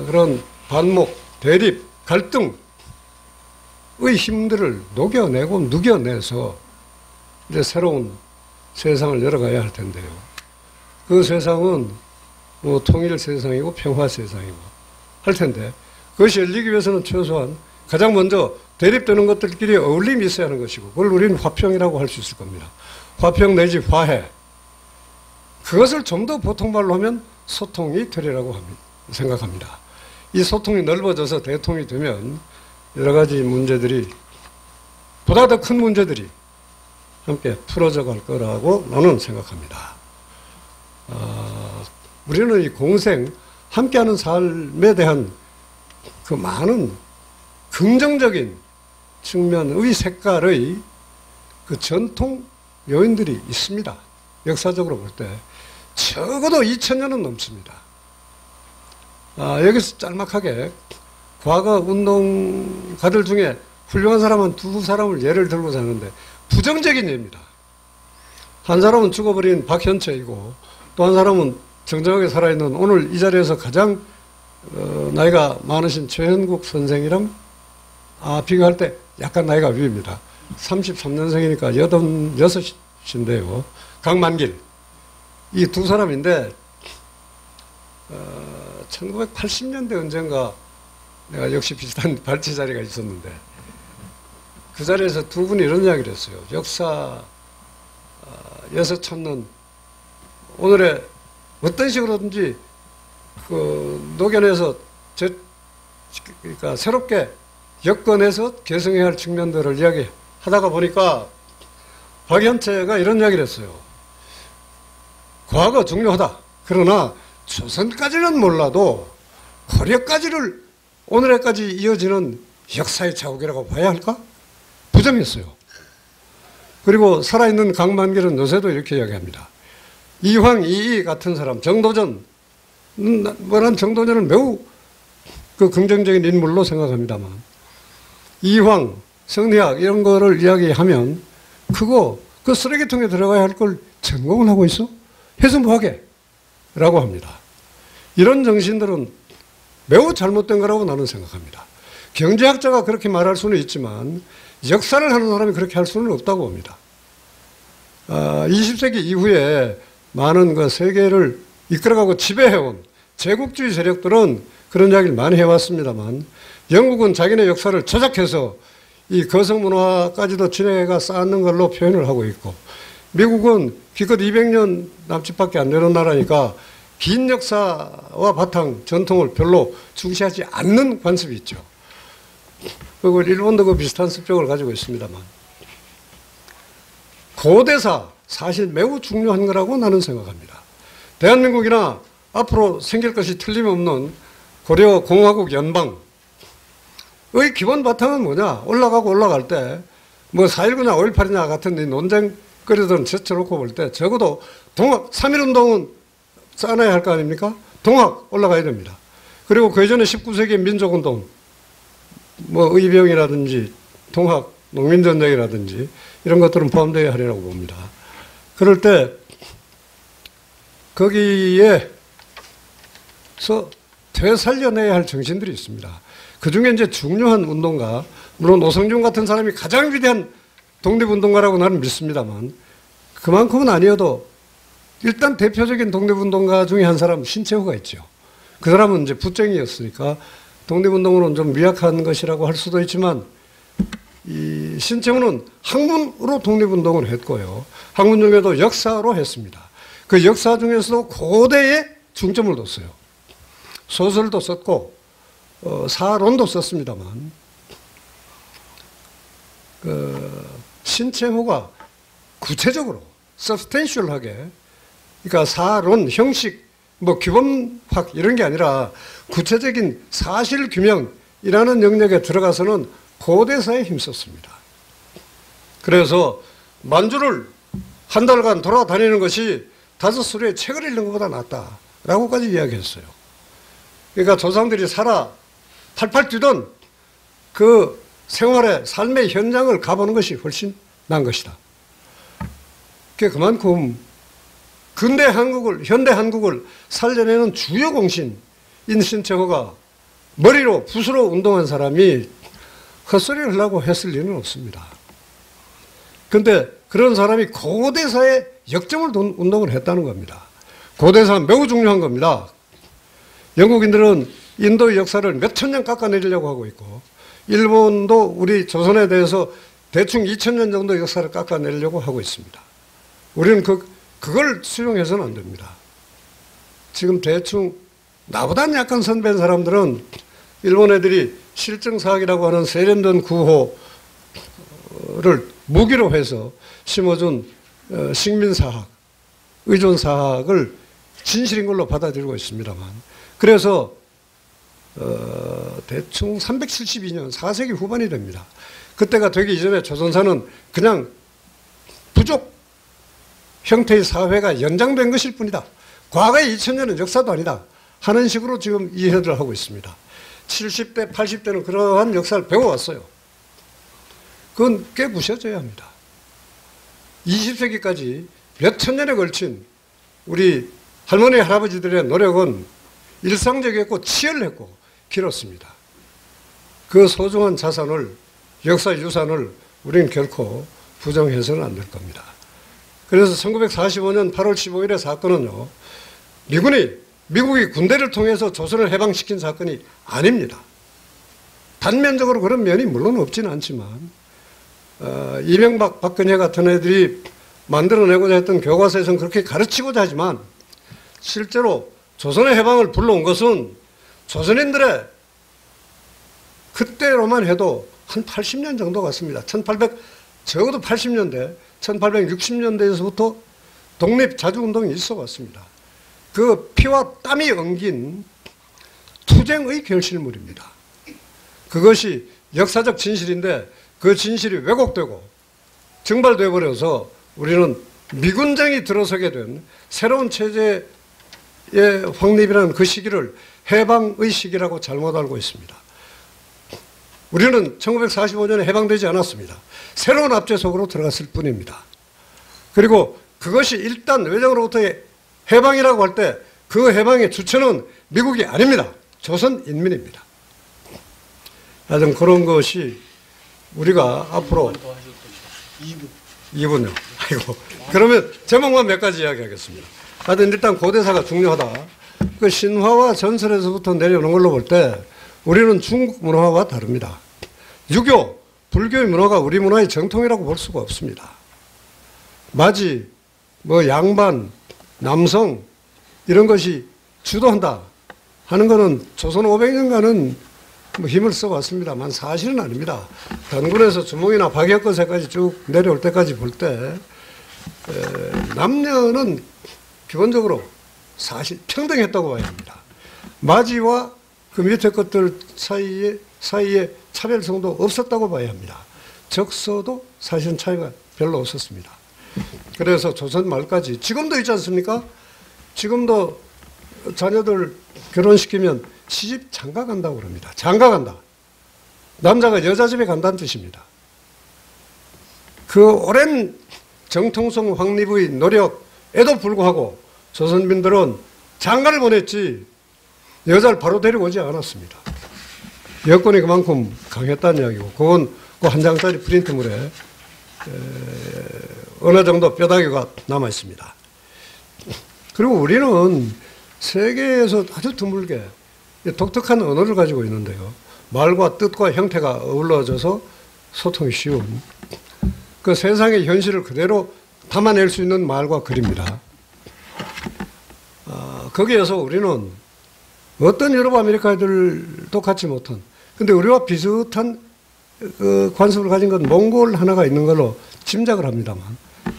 그런 반목, 대립, 갈등의 힘들을 녹여내고 누겨내서 이제 새로운 세상을 열어가야 할 텐데요. 그 세상은 뭐 통일 세상이고 평화 세상이고 할 텐데 그것이 열리기 위해서는 최소한 가장 먼저 대립되는 것들끼리 어울림이 있어야 하는 것이고 그걸 우리는 화평이라고 할 수 있을 겁니다. 화평 내지 화해. 그것을 좀 더 보통말로 하면 소통이 되리라고 생각합니다. 이 소통이 넓어져서 대통이 되면 여러 가지 문제들이 보다 더 큰 문제들이 함께 풀어져 갈 거라고 나는 생각합니다. 우리는 이 공생, 함께하는 삶에 대한 그 많은 긍정적인 측면의 색깔의 그 전통 요인들이 있습니다. 역사적으로 볼 때 적어도 2000년은 넘습니다. 여기서 짤막하게 과거 운동가들 중에 훌륭한 사람은 두 사람을 예를 들고자 하는데 부정적인 예입니다. 한 사람은 죽어버린 박현채이고 또 한 사람은 정정하게 살아있는 오늘 이 자리에서 가장 나이가 많으신 최현국 선생이랑 비교할 때 약간 나이가 위입니다. 33년생이니까 86인데요. 강만길. 이 두 사람인데 1980년대 언젠가 내가 역시 비슷한 발제 자리가 있었는데 그 자리에서 두 분이 이런 이야기를 했어요. 역사에서 찾는 오늘의 어떤 식으로든지 그 녹여내서 그러니까 새롭게 엮어내서 개성해야 할 측면들을 이야기하다가 보니까 박현채가 이런 이야기를 했어요. 과거 중요하다. 그러나 조선까지는 몰라도 고려까지를 오늘에까지 이어지는 역사의 자국이라고 봐야 할까? 부정했어요. 그리고 살아있는 강만길은 요새도 이렇게 이야기합니다. 이황, 이이 같은 사람, 정도전, 뭐란 정도전을 매우 그 긍정적인 인물로 생각합니다만 이황, 성리학 이런 거를 이야기하면 그거 그 쓰레기통에 들어가야 할 걸 전공을 하고 있어? 해서 뭐하게? 라고 합니다. 이런 정신들은 매우 잘못된 거라고 나는 생각합니다. 경제학자가 그렇게 말할 수는 있지만 역사를 하는 사람이 그렇게 할 수는 없다고 봅니다. 20세기 이후에 많은 그 세계를 이끌어가고 지배해온 제국주의 세력들은 그런 이야기를 많이 해왔습니다만 영국은 자기네 역사를 조작해서 이 거성문화까지도 지네가 쌓는 걸로 표현을 하고 있고 미국은 기껏 200년 남짓밖에 안 되는 나라니까 긴 역사와 바탕, 전통을 별로 중시하지 않는 관습이 있죠. 그리고 일본도 그 비슷한 습격을 가지고 있습니다만 고대사 사실 매우 중요한 거라고 나는 생각합니다. 대한민국이나 앞으로 생길 것이 틀림없는 고려 공화국 연방의 기본 바탕은 뭐냐? 올라가고 올라갈 때 뭐 4.19냐 5.18이냐 같은 이 논쟁거리들은 제쳐놓고 볼 때 적어도 동학 3.1운동은 쌓아놔야 할 거 아닙니까? 동학 올라가야 됩니다. 그리고 그 예전에 19세기 민족운동 뭐 의병이라든지 동학 농민전쟁이라든지 이런 것들은 포함되어야 하리라고 봅니다. 그럴 때 거기에서 되살려내야 할 정신들이 있습니다. 그 중에 이제 중요한 운동가, 물론 오성준 같은 사람이 가장 위대한 독립운동가라고 나는 믿습니다만 그만큼은 아니어도 일단 대표적인 독립운동가 중에 한 사람 신채호가 있죠. 그 사람은 이제 부쟁이였으니까 독립운동으로는 좀 미약한 것이라고 할 수도 있지만 이 신채호는 학문으로 독립운동을 했고요. 학문 중에도 역사로 했습니다. 그 역사 중에서도 고대에 중점을 뒀어요. 소설도 썼고 사론도 썼습니다만 신채호가 구체적으로 substantial하게 그러니까 사론, 형식, 뭐 기본학 이런 게 아니라 구체적인 사실 규명이라는 영역에 들어가서는 고대사에 힘썼습니다. 그래서 만주를 한 달간 돌아다니는 것이 5수리의 책을 읽는 것보다 낫다라고까지 이야기했어요. 그러니까 조상들이 살아 팔팔 뛰던 그 생활의 삶의 현장을 가보는 것이 훨씬 나은 것이다. 그만큼 근대 한국을, 현대 한국을 살려내는 주요 공신인 신채호가 머리로 붓으로 운동한 사람이 헛소리를 하려고 했을 리는 없습니다. 그런데 그런 사람이 고대사에 역점을 둔 운동을 했다는 겁니다. 고대사는 매우 중요한 겁니다. 영국인들은 인도의 역사를 몇천 년 깎아내리려고 하고 있고 일본도 우리 조선에 대해서 대충 2000년 정도 역사를 깎아내리려고 하고 있습니다. 우리는 그걸 수용해서는 안 됩니다. 지금 대충 나보다 약간 선배인 사람들은 일본 애들이 실정사학이라고 하는 세련된 구호를 무기로 해서 심어준 식민사학, 의존사학을 진실인 걸로 받아들이고 있습니다만 그래서 대충 372년 4세기 후반이 됩니다. 그때가 되기 이전에 조선사는 그냥 부족 형태의 사회가 연장된 것일 뿐이다. 과거의 2000년은 역사도 아니다. 하는 식으로 지금 이해를 하고 있습니다. 70대, 80대는 그러한 역사를 배워왔어요. 그건 깨부셔져야 합니다. 20세기까지 몇천 년에 걸친 우리 할머니, 할아버지들의 노력은 일상적이었고 치열했고 길었습니다. 그 소중한 자산을, 역사 유산을 우리는 결코 부정해서는 안 될 겁니다. 그래서 1945년 8월 15일의 사건은요, 미국이 군대를 통해서 조선을 해방시킨 사건이 아닙니다. 단면적으로 그런 면이 물론 없지는 않지만 이명박, 박근혜 같은 애들이 만들어내고자 했던 교과서에서는 그렇게 가르치고자 하지만 실제로 조선의 해방을 불러온 것은 조선인들의 그때로만 해도 한 80년 정도 같습니다. 적어도 80년대, 1860년대에서부터 독립자주운동이 있어 왔습니다. 그 피와 땀이 엉긴 투쟁의 결실물입니다. 그것이 역사적 진실인데 그 진실이 왜곡되고 증발되어 버려서 우리는 미군정이 들어서게 된 새로운 체제의 확립이라는 그 시기를 해방의 시기라고 잘못 알고 있습니다. 우리는 1945년에 해방되지 않았습니다. 새로운 압제 속으로 들어갔을 뿐입니다. 그리고 그것이 일단 외정으로부터의 해방이라고 할 때 그 해방의 주체는 미국이 아닙니다. 조선인민입니다. 하여튼 그런 것이 우리가 앞으로 2분요. 아이고. 그러면 제목만 몇 가지 이야기하겠습니다. 하여튼 일단 고대사가 중요하다. 그 신화와 전설에서부터 내려오는 걸로 볼 때 우리는 중국 문화와 다릅니다. 유교, 불교의 문화가 우리 문화의 정통이라고 볼 수가 없습니다. 마지, 양반, 남성, 이런 것이 주도한다 하는 것은 조선 500년간은 뭐 힘을 써왔습니다만 사실은 아닙니다. 단군에서 주몽이나 박혁거세까지 쭉 내려올 때까지 볼 때 남녀는 기본적으로 사실 평등했다고 봐야 합니다. 마지와 그 밑에 것들 사이에 차별성도 없었다고 봐야 합니다. 적서도 사실은 차이가 별로 없었습니다. 그래서 조선 말까지 지금도 있지 않습니까? 지금도 자녀들 결혼시키면 시집 장가 간다고 그럽니다. 장가 간다. 남자가 여자 집에 간다는 뜻입니다. 그 오랜 정통성 확립의 노력에도 불구하고 조선민들은 장가를 보냈지 여자를 바로 데리고 오지 않았습니다. 여건이 그만큼 강했다는 이야기고 그건 그 한 장짜리 프린트물에 어느 정도 뼈다귀가 남아 있습니다. 그리고 우리는 세계에서 아주 드물게 독특한 언어를 가지고 있는데요. 말과 뜻과 형태가 어우러져서 소통이 쉬운 그 세상의 현실을 그대로 담아낼 수 있는 말과 글입니다. 거기에서 우리는 어떤 유럽 아메리카들도 갖지 못한 근데 우리와 비슷한 관습을 가진 건 몽골 하나가 있는 걸로 짐작을 합니다만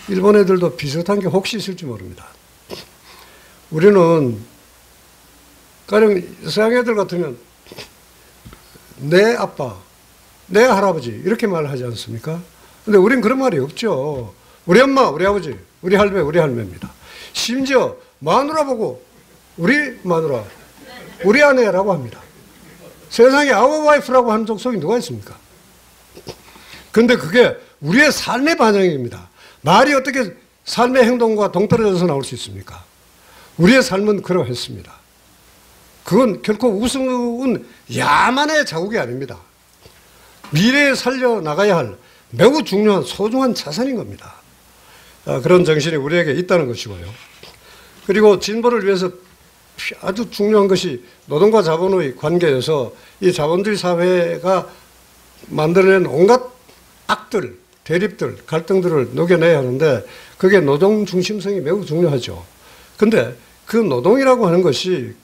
일본 애들도 비슷한 게 혹시 있을지 모릅니다. 우리는 가령 서양 애들 같으면 내 아빠, 내 할아버지 이렇게 말하지 않습니까? 근데 우린 그런 말이 없죠. 우리 엄마, 우리 아버지, 우리 할매, 우리 할매입니다. 심지어 마누라 보고 우리 마누라, 우리 아내라고 합니다. 세상에 our wife라고 하는 족속이 누가 있습니까? 근데 그게 우리의 삶의 반영입니다. 말이 어떻게 삶의 행동과 동떨어져서 나올 수 있습니까? 우리의 삶은 그러했습니다. 그건 결코 우스운 야만의 자국이 아닙니다. 미래에 살려나가야 할 매우 중요한 소중한 자산인 겁니다. 그런 정신이 우리에게 있다는 것이고요. 그리고 진보를 위해서 아주 중요한 것이 노동과 자본의 관계여서 이 자본주의 사회가 만들어낸 온갖 악들, 대립들, 갈등들을 녹여내야 하는데 그게 노동 중심성이 매우 중요하죠. 근데 그 노동이라고 하는 것이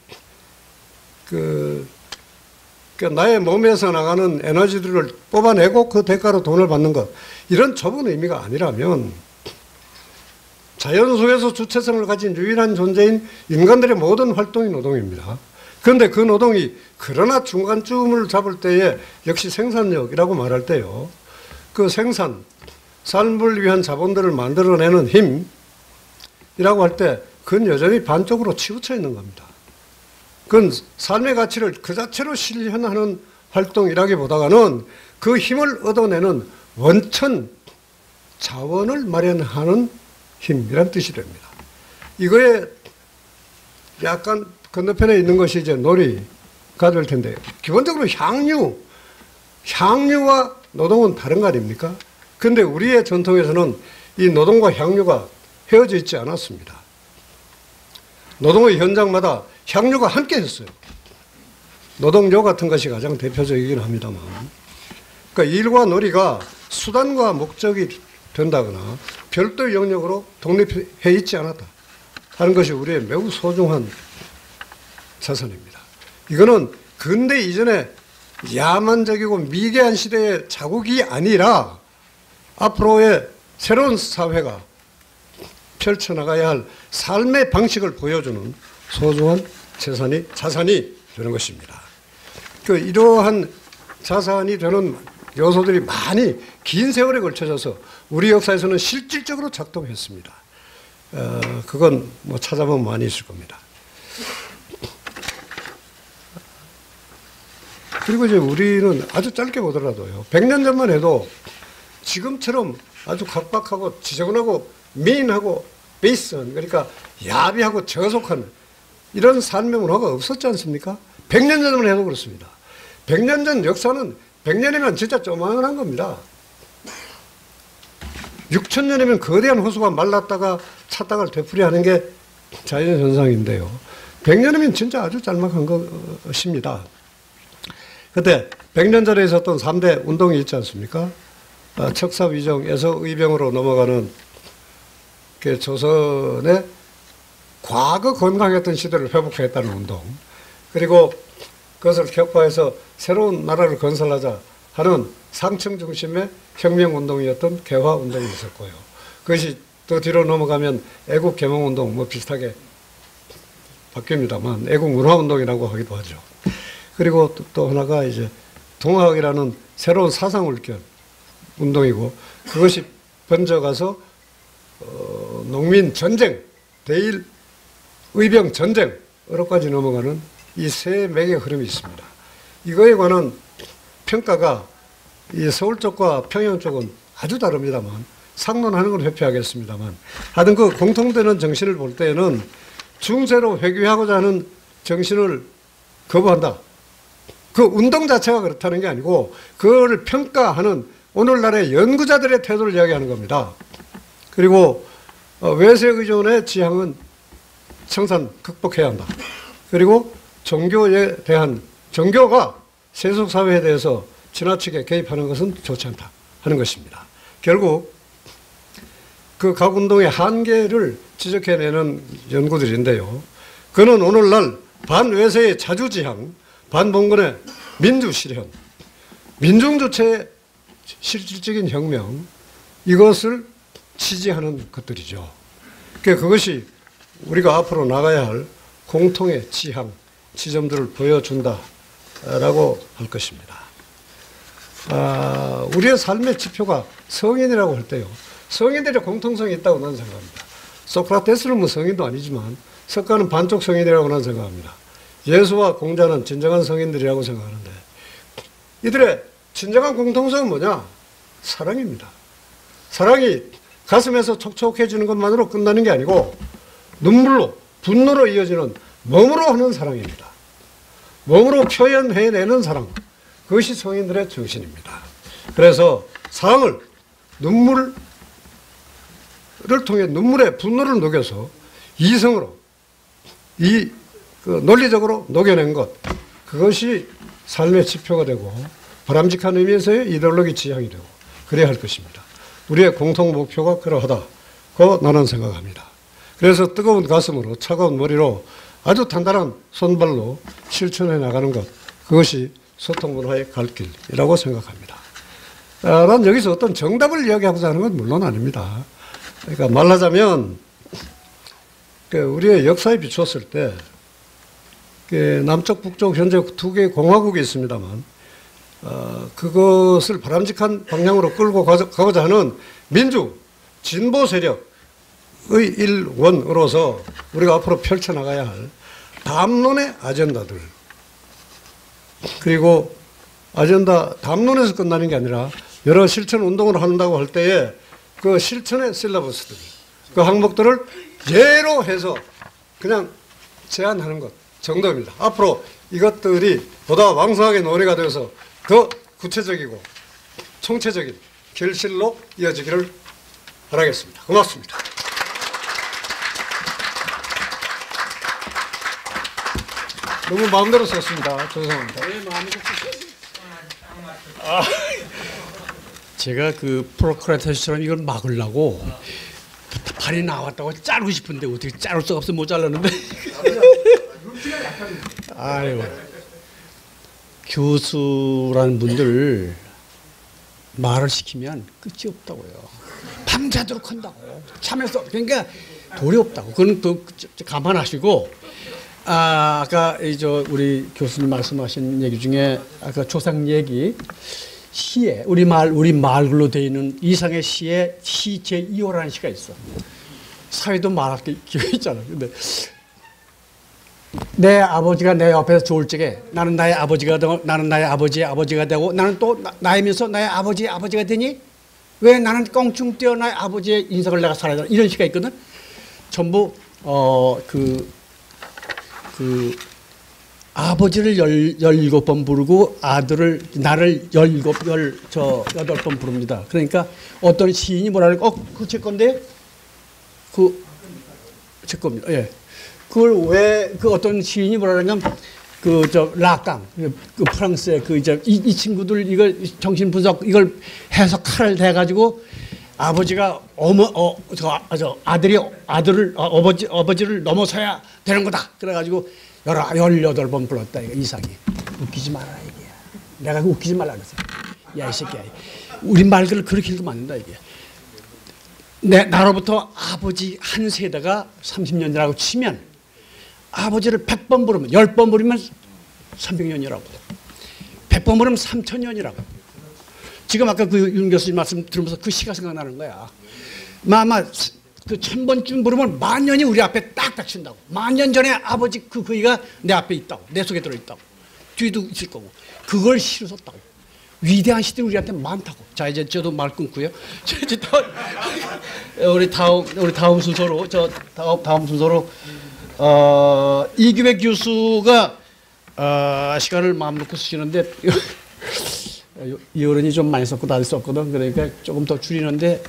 나의 몸에서 나가는 에너지들을 뽑아내고 그 대가로 돈을 받는 것 이런 좁은 의미가 아니라면 자연 속에서 주체성을 가진 유일한 존재인 인간들의 모든 활동이 노동입니다. 그런데 그 노동이 그러나 중간쯤을 잡을 때에 역시 생산력이라고 말할 때요. 그 생산, 삶을 위한 자본들을 만들어내는 힘이라고 할 때 그건 여전히 반쪽으로 치우쳐 있는 겁니다. 그건 삶의 가치를 그 자체로 실현하는 활동이라기보다는 그 힘을 얻어내는 원천 자원을 마련하는 힘이란 뜻이 됩니다. 이거에 약간 건너편에 있는 것이 이제 놀이가 될 텐데요. 기본적으로 향유와 노동은 다른 거 아닙니까? 그런데 우리의 전통에서는 이 노동과 향유가 헤어져 있지 않았습니다. 노동의 현장마다 향유가 함께 했어요. 노동요 같은 것이 가장 대표적이긴 합니다만. 그러니까 일과 놀이가 수단과 목적이 된다거나 별도의 영역으로 독립해 있지 않았다 하는 것이 우리의 매우 소중한 자산입니다. 이거는 근대 이전에 야만적이고 미개한 시대의 자국이 아니라 앞으로의 새로운 사회가 펼쳐나가야 할 삶의 방식을 보여주는 소중한 자산이 되는 것입니다. 이러한 자산이 되는 요소들이 많이 긴 세월에 걸쳐져서 우리 역사에서는 실질적으로 작동했습니다. 그건 뭐 찾아보면 많이 있을 겁니다. 그리고 이제 우리는 아주 짧게 보더라도요. 100년 전만 해도 지금처럼 아주 각박하고 지저분하고 미인하고 베이스한 그러니까 야비하고 저속한 이런 삶의 문화가 없었지 않습니까? 100년 전만 해도 그렇습니다. 100년 전 역사는 100년이면 진짜 조만한 겁니다. 6000년이면 거대한 호수가 말랐다가 찼다가 되풀이하는 게 자연현상인데요. 100년이면 진짜 아주 짤막한 것입니다. 그때 100년 전에 있었던 3대 운동이 있지 않습니까? 척사위정에서 의병으로 넘어가는 그 조선의 과거 건강했던 시대를 회복하겠다는 운동, 그리고 그것을 격파해서 새로운 나라를 건설하자 하는 상층 중심의 혁명운동이었던 개화운동이 있었고요. 그것이 더 뒤로 넘어가면 애국 개몽운동 뭐 비슷하게 바뀝니다만 애국 문화운동이라고 하기도 하죠. 그리고 또 하나가 이제 동학이라는 새로운 사상울결 운동이고, 그것이 번져가서 농민 전쟁, 대일 의병 전쟁으로까지 넘어가는 이 세 맥의 흐름이 있습니다. 이거에 관한 평가가 이 서울 쪽과 평양 쪽은 아주 다릅니다만, 상론하는 건 회피하겠습니다만, 하여튼 그 공통되는 정신을 볼 때에는 중세로 회귀하고자 하는 정신을 거부한다. 그 운동 자체가 그렇다는 게 아니고 그걸 평가하는 오늘날의 연구자들의 태도를 이야기하는 겁니다. 그리고 외세 의존의 지향은 청산 극복해야 한다. 그리고 종교에 대한, 종교가 세속사회에 대해서 지나치게 개입하는 것은 좋지 않다 하는 것입니다. 결국 그 각 운동의 한계를 지적해내는 연구들인데요. 그는 오늘날 반외세의 자주지향, 반봉건의 민주실현, 민중주체의 실질적인 혁명, 이것을 지지하는 것들이죠. 그것이 우리가 앞으로 나가야 할 공통의 지향, 지점들을 보여준다라고 할 것입니다. 우리의 삶의 지표가 성인이라고 할 때요, 성인들의 공통성이 있다고 나는 생각합니다. 소크라테스는 뭐 성인도 아니지만 석가는 반쪽 성인이라고 나는 생각합니다. 예수와 공자는 진정한 성인들이라고 생각하는데, 이들의 진정한 공통성은 뭐냐? 사랑입니다. 사랑이 가슴에서 촉촉해지는 것만으로 끝나는 게 아니고 눈물로, 분노로 이어지는 몸으로 하는 사랑입니다. 몸으로 표현해내는 사랑, 그것이 성인들의 정신입니다. 그래서 사랑을 눈물을 통해 눈물의 분노를 녹여서 이성으로, 논리적으로 녹여낸 것, 그것이 삶의 지표가 되고 바람직한 의미에서의 이데올로기 지향이 되고 그래야 할 것입니다. 우리의 공통 목표가 그러하다고 나는 생각합니다. 그래서 뜨거운 가슴으로 차가운 머리로 아주 단단한 손발로 실천해 나가는 것, 그것이 소통문화의 갈 길이라고 생각합니다. 난 여기서 어떤 정답을 이야기하고자 하는 건 물론 아닙니다. 그러니까 말하자면 우리의 역사에 비추었을 때 남쪽 북쪽 현재 두 개의 공화국이 있습니다만, 그것을 바람직한 방향으로 끌고 가고자 하는 민주 진보 세력의 일원으로서 우리가 앞으로 펼쳐나가야 할 담론의 아젠다들, 그리고 아젠다 담론에서 끝나는 게 아니라 여러 실천 운동을 한다고 할 때에 그 실천의 실러버스들, 그 항목들을 예로 해서 그냥 제안하는 것 정도입니다. 앞으로 이것들이 보다 왕성하게 논의가 되어서 더 구체적이고 총체적인 결실로 이어지기를 바라겠습니다. 고맙습니다. 너무 마음대로 썼습니다. 죄송합니다. 제가 그 프로크라테스처럼 이걸 막으려고 발이 나왔다고 자르고 싶은데 어떻게 자를 수가 없어, 못 잘랐는데. 아유, 교수라는 분들 말을 시키면 끝이 없다고요. 밤새도록 한다고. 참여서. 그러니까 도리 없다고. 그건 또 감안하시고, 아까 우리 교수님 말씀하신 얘기 중에 아까 조상 얘기, 시에 우리 말글로 되어 있는 이상의 시에 시 제2호라는 시가 있어. 사회도 말할 게 기회 있잖아. 근데 내 아버지가 내 옆에서 좋을 적에 나는 나의 아버지가 되고, 나는 나의 아버지의 아버지가 되고, 나는 또 나이면서 나의 아버지의 아버지가 되니 왜 나는 껑충 뛰어 나의 아버지의 인생을 내가 살아야 되나, 이런 시가 있거든. 전부 아버지를 17번 부르고 아들을, 나를 8번 부릅니다. 그러니까 어떤 시인이 뭐라고, 그거 제 건데? 제 겁니다. 예. 그걸 왜, 어떤 시인이 뭐라냐면, 라깡, 프랑스의 이 친구들 이걸 정신분석, 이걸 해서 칼을 대가지고 아버지가 아버지를 넘어서야 되는 거다. 그래가지고 18번 불렀다. 이거 이상이. 웃기지 마라 이게. 내가 웃기지 말라 그랬어. 야 이 새끼야. 우리 말글을 그렇게 읽으면 안 된다 이게. 나로부터 아버지 한 세대가 30년이라고 치면 아버지를 100번 부르면 10번 부르면 300년이라고 100번 부르면 3000년이라고. 지금 아까 그 윤 교수님 말씀 들으면서 그 시가 생각나는 거야. 아마 그 1000번쯤 부르면 10,000년이 우리 앞에 딱 닥친다고. 10,000년 전에 아버지 그이가 내 앞에 있다고. 내 속에 들어있다고. 뒤에도 있을 거고. 그걸 실었다고. 위대한 시들이 우리한테 많다고. 자 이제 저도 말 끊고요. 이제 우리 다음 순서로 다음 순서로 이규백 교수가 시간을 마음 놓고 쓰시는데 이 어른이 좀 많이 썼고 다들 썼거든. 그러니까 조금 더 줄이는데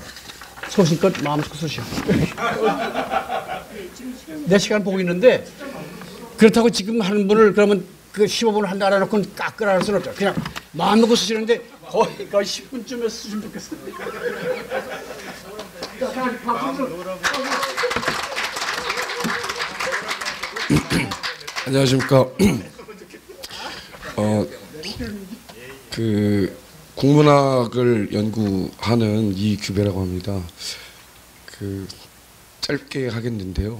소신껏 마음 놓고 쓰시오. 내 시간 보고 있는데 그렇다고 지금 하는 분을 그러면 그 15분을 한다 알아놓고 깎으라 할 수는 없죠. 그냥 마음 놓고 쓰시는데 거의 10분쯤에 쓰시면 좋겠어요. 안녕하십니까. 그 국문학을 연구하는 이규배라고 합니다. 그 짧게 하겠는데요.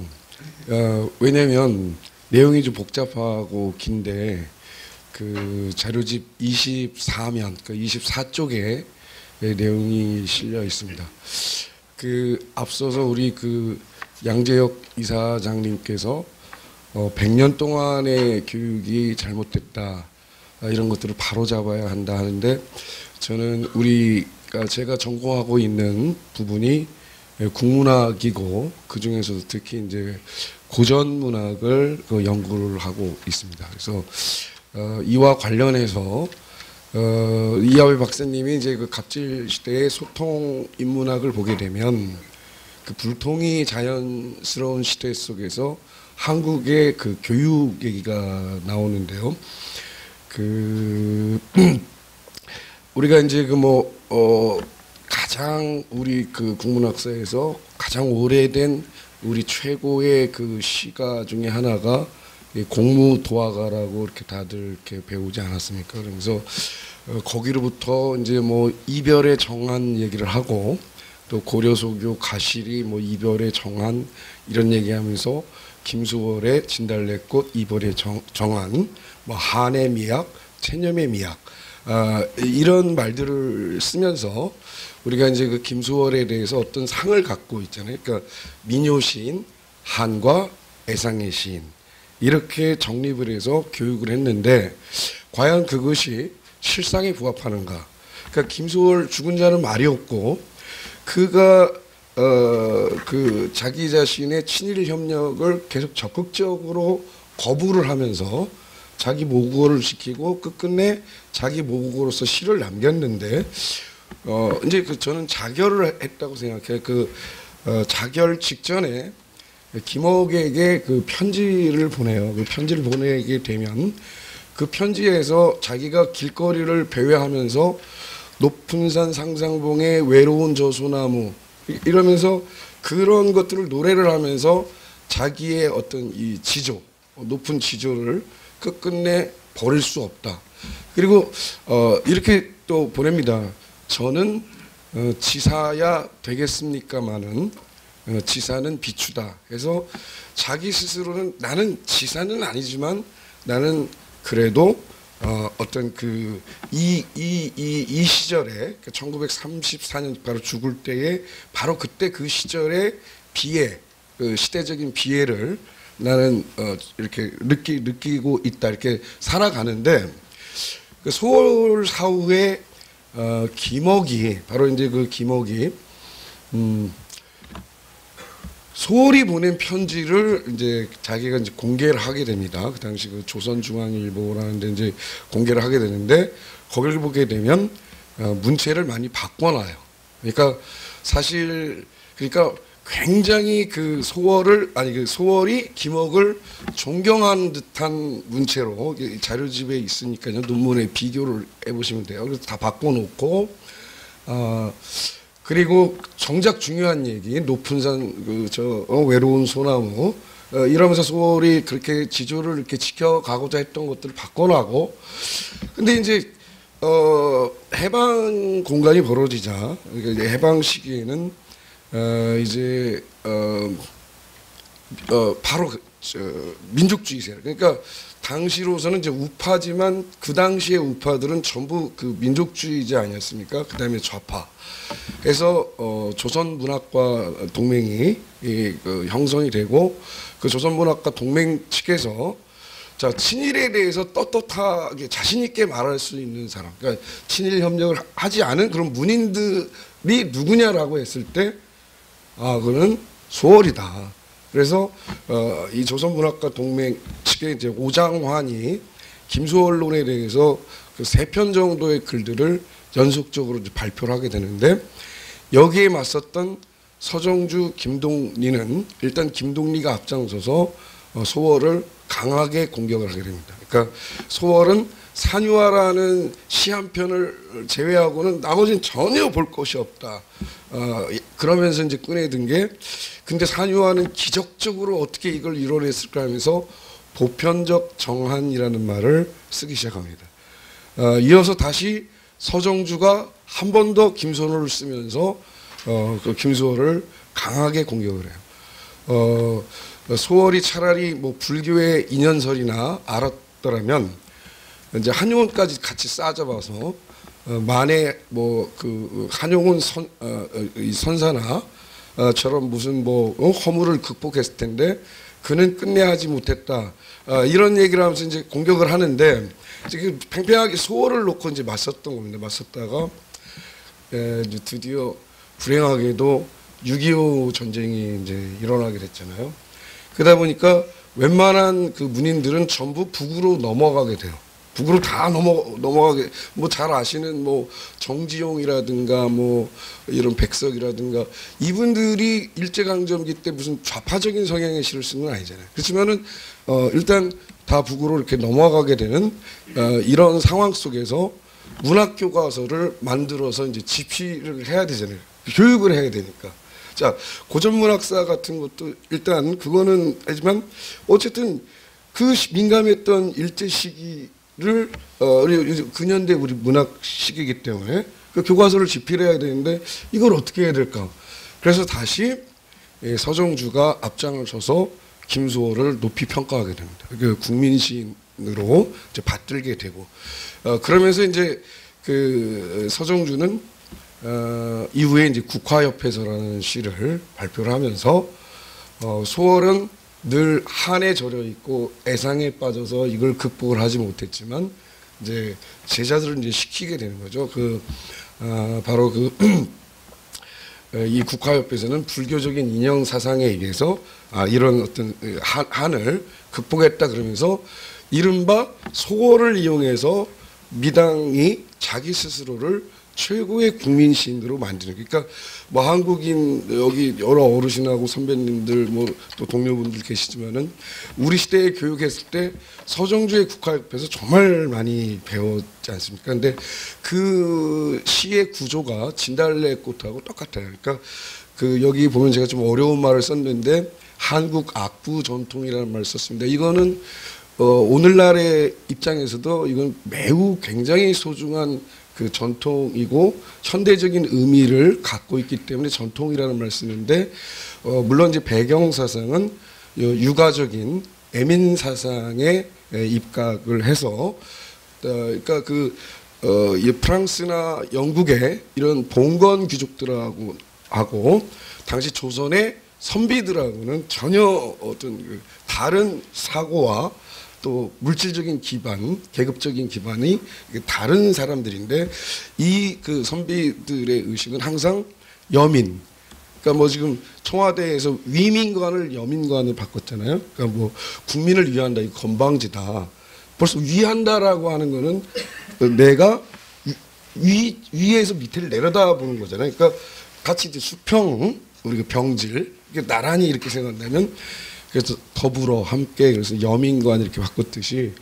왜냐면 내용이 좀 복잡하고 긴데 그 자료집 24면, 그 24쪽에 내용이 실려 있습니다. 그 앞서서 우리 그 양재혁 이사장님께서 100년 동안의 교육이 잘못됐다, 이런 것들을 바로잡아야 한다 하는데, 저는 제가 전공하고 있는 부분이 국문학이고 그 중에서도 특히 이제 고전 문학을 연구를 하고 있습니다. 그래서 이와 관련해서 이하회 박사님이 이제 그 갑질 시대의 소통 인문학을 보게 되면 그 불통이 자연스러운 시대 속에서 한국의 그 교육 얘기가 나오는데요. 그 우리가 이제 가장 우리 그 국문학사에서 가장 오래된 우리 최고의 그 시가 중에 하나가 공무도화가라고 이렇게 다들 이렇게 배우지 않았습니까? 그래서 거기로부터 이제 이별의 정한 얘기를 하고, 또 고려소교 가실이 이별의 정한 이런 얘기하면서 김수월의 진달래꽃 이별의 정한, 한의 미학, 체념의 미학, 이런 말들을 쓰면서 우리가 이제 그 김수월에 대해서 어떤 상을 갖고 있잖아요. 그러니까 민요시인, 한과 애상의 시인, 이렇게 정립을 해서 교육을 했는데 과연 그것이 실상에 부합하는가? 그러니까 김수월 죽은 자는 말이 없고, 그가 그 자기 자신의 친일 협력을 계속 적극적으로 거부를 하면서 자기 모국어를 시키고 끝끝내 자기 모국어로서 시를 남겼는데, 이제 저는 자결을 했다고 생각해요. 자결 직전에 김옥에게 그 편지를 보내요. 그 편지를 보내게 되면 그 편지에서 자기가 길거리를 배회하면서 높은 산 상상봉의 외로운 저 소나무 이러면서 그런 것들을 노래를 하면서 자기의 어떤 이 지조, 높은 지조를 끝끝내 버릴 수 없다. 그리고 이렇게 또 보냅니다. 저는 지사야 되겠습니까마는 지사는 비추다. 그래서 자기 스스로는 나는 지사는 아니지만 나는 그래도 어떤 이 시절에 1934년 바로 죽을 때에 바로 그때 그 시절의 비애, 그 시대적인 비애를 나는 이렇게 느끼고 있다, 이렇게 살아가는데, 그 소월 사후에 김옥이, 바로 이제 그 김옥이 소월이 보낸 편지를 이제 자기가 이제 공개를 하게 됩니다. 그 당시 그 조선중앙일보라는 데 이제 공개를 하게 되는데, 거기를 보게 되면 문체를 많이 바꿔놔요. 그러니까 사실 굉장히 그 소월이 김옥을 존경하는 듯한 문체로 자료집에 있으니까요. 논문에 비교를 해보시면 돼요. 그래서 다 바꿔놓고 그리고 정작 중요한 얘기 높은 산 외로운 소나무 이러면서 소월이 그렇게 지조를 이렇게 지켜가고자 했던 것들을 바꿔나고 근데 이제 해방 공간이 벌어지자 이제 해방 시기에는 이제 바로 민족주의 세력 그러니까 당시로서는 이제 우파지만 그 당시의 우파들은 전부 그 민족주의자 아니었습니까? 그다음에 좌파. 그래서 조선문학과 동맹이 형성이 되고 그 조선문학과 동맹 측에서 자 친일에 대해서 떳떳하게 자신 있게 말할 수 있는 사람, 그러니까 친일 협력을 하지 않은 그런 문인들이 누구냐라고 했을 때 그는 소월이다. 그래서 이 조선문학과 동맹 측의 이제 오장환이 김소월론에 대해서 그 3편 정도의 글들을 연속적으로 이제 발표를 하게 되는데 여기에 맞섰던 서정주, 김동리는 일단 김동리가 앞장서서 소월을 강하게 공격을 하게 됩니다. 그러니까 소월은 산유화라는 시 한 편을 제외하고는 나머지는 전혀 볼 것이 없다. 그러면서 이제 꺼내든 게 근데 산유화는 기적적으로 어떻게 이걸 이뤄냈을까 하면서 보편적 정한이라는 말을 쓰기 시작합니다. 이어서 다시 서정주가 한 번 더 김소월을 쓰면서 그 김소월을 강하게 공격을 해요. 소월이 차라리 뭐 불교의 인연설이나 알았더라면 이제 한용운까지 같이 싸잡아서 만에 뭐 그 한용운 선사나처럼 무슨 뭐 허물을 극복했을 텐데 그는 끝내 하지 못했다. 이런 얘기를 하면서 이제 공격을 하는데 지금 팽팽하게 소월을 놓고 이제 맞섰던 겁니다. 맞섰다가 이제 드디어 불행하게도 6.25 전쟁이 이제 일어나게 됐잖아요. 그러다 보니까 웬만한 그 문인들은 전부 북으로 넘어가게 돼요. 북으로 다 넘어가게 뭐 잘 아시는 뭐 정지용이라든가 뭐 이런 백석이라든가 이분들이 일제강점기 때 무슨 좌파적인 성향의 시를 쓴 건 아니잖아요. 그렇지만은 일단 다 북으로 이렇게 넘어가게 되는 이런 상황 속에서 문학 교과서를 만들어서 이제 집필을 해야 되잖아요. 교육을 해야 되니까. 자, 고전문학사 같은 것도 일단 그거는 하지만 어쨌든 그 민감했던 일제 시기를 우리 근현대 우리 문학 시기이기 때문에 그 교과서를 집필해야 되는데 이걸 어떻게 해야 될까? 그래서 다시 서정주가 앞장을 서서 김소월을 높이 평가하게 됩니다. 그 국민시인으로 이제 받들게 되고 그러면서 이제 그 서정주는 이후에 이제 국화협회서라는 시를 발표를 하면서 소월은 늘 한에 절여 있고 애상에 빠져서 이걸 극복을 하지 못했지만 이제 제자들을 이제 시키게 되는 거죠. 바로 이 국화협회에서는 불교적인 인형 사상에 의해서 이런 어떤 한을 극복했다 그러면서 이른바 소월을 이용해서 미당이 자기 스스로를 최고의 국민 시인으로 만드는 그러니까 뭐 한국인 여기 여러 어르신하고 선배님들 뭐 또 동료분들 계시지만은 우리 시대에 교육했을 때 서정주의 국화협회에서 정말 많이 배웠지 않습니까? 근데 그 시의 구조가 진달래꽃하고 똑같아요. 그러니까 그 여기 보면 제가 좀 어려운 말을 썼는데 한국 악부 전통이라는 말을 썼습니다. 이거는 오늘날의 입장에서도 이건 매우 굉장히 소중한 그 전통이고 현대적인 의미를 갖고 있기 때문에 전통이라는 말을 쓰는데 물론 이제 배경 사상은 유가적인 애민 사상에 입각을 해서 그러니까 이 프랑스나 영국의 이런 봉건 귀족들하고 당시 조선의 선비들하고는 전혀 어떤 다른 사고와 또 물질적인 기반, 계급적인 기반이 다른 사람들인데 이 그 선비들의 의식은 항상 여민. 그러니까 뭐 지금 청와대에서 위민관을 여민관을 바꿨잖아요. 그러니까 뭐 국민을 위한다, 이 건방지다. 벌써 위한다라고 하는 거는 내가 위에서 밑을 내려다보는 거잖아요. 그러니까 같이 이제 수평, 우리가 병질, 이게 나란히 이렇게 생각한다면 그래서 더불어 함께 그래서 여민관 이렇게 바꿨듯이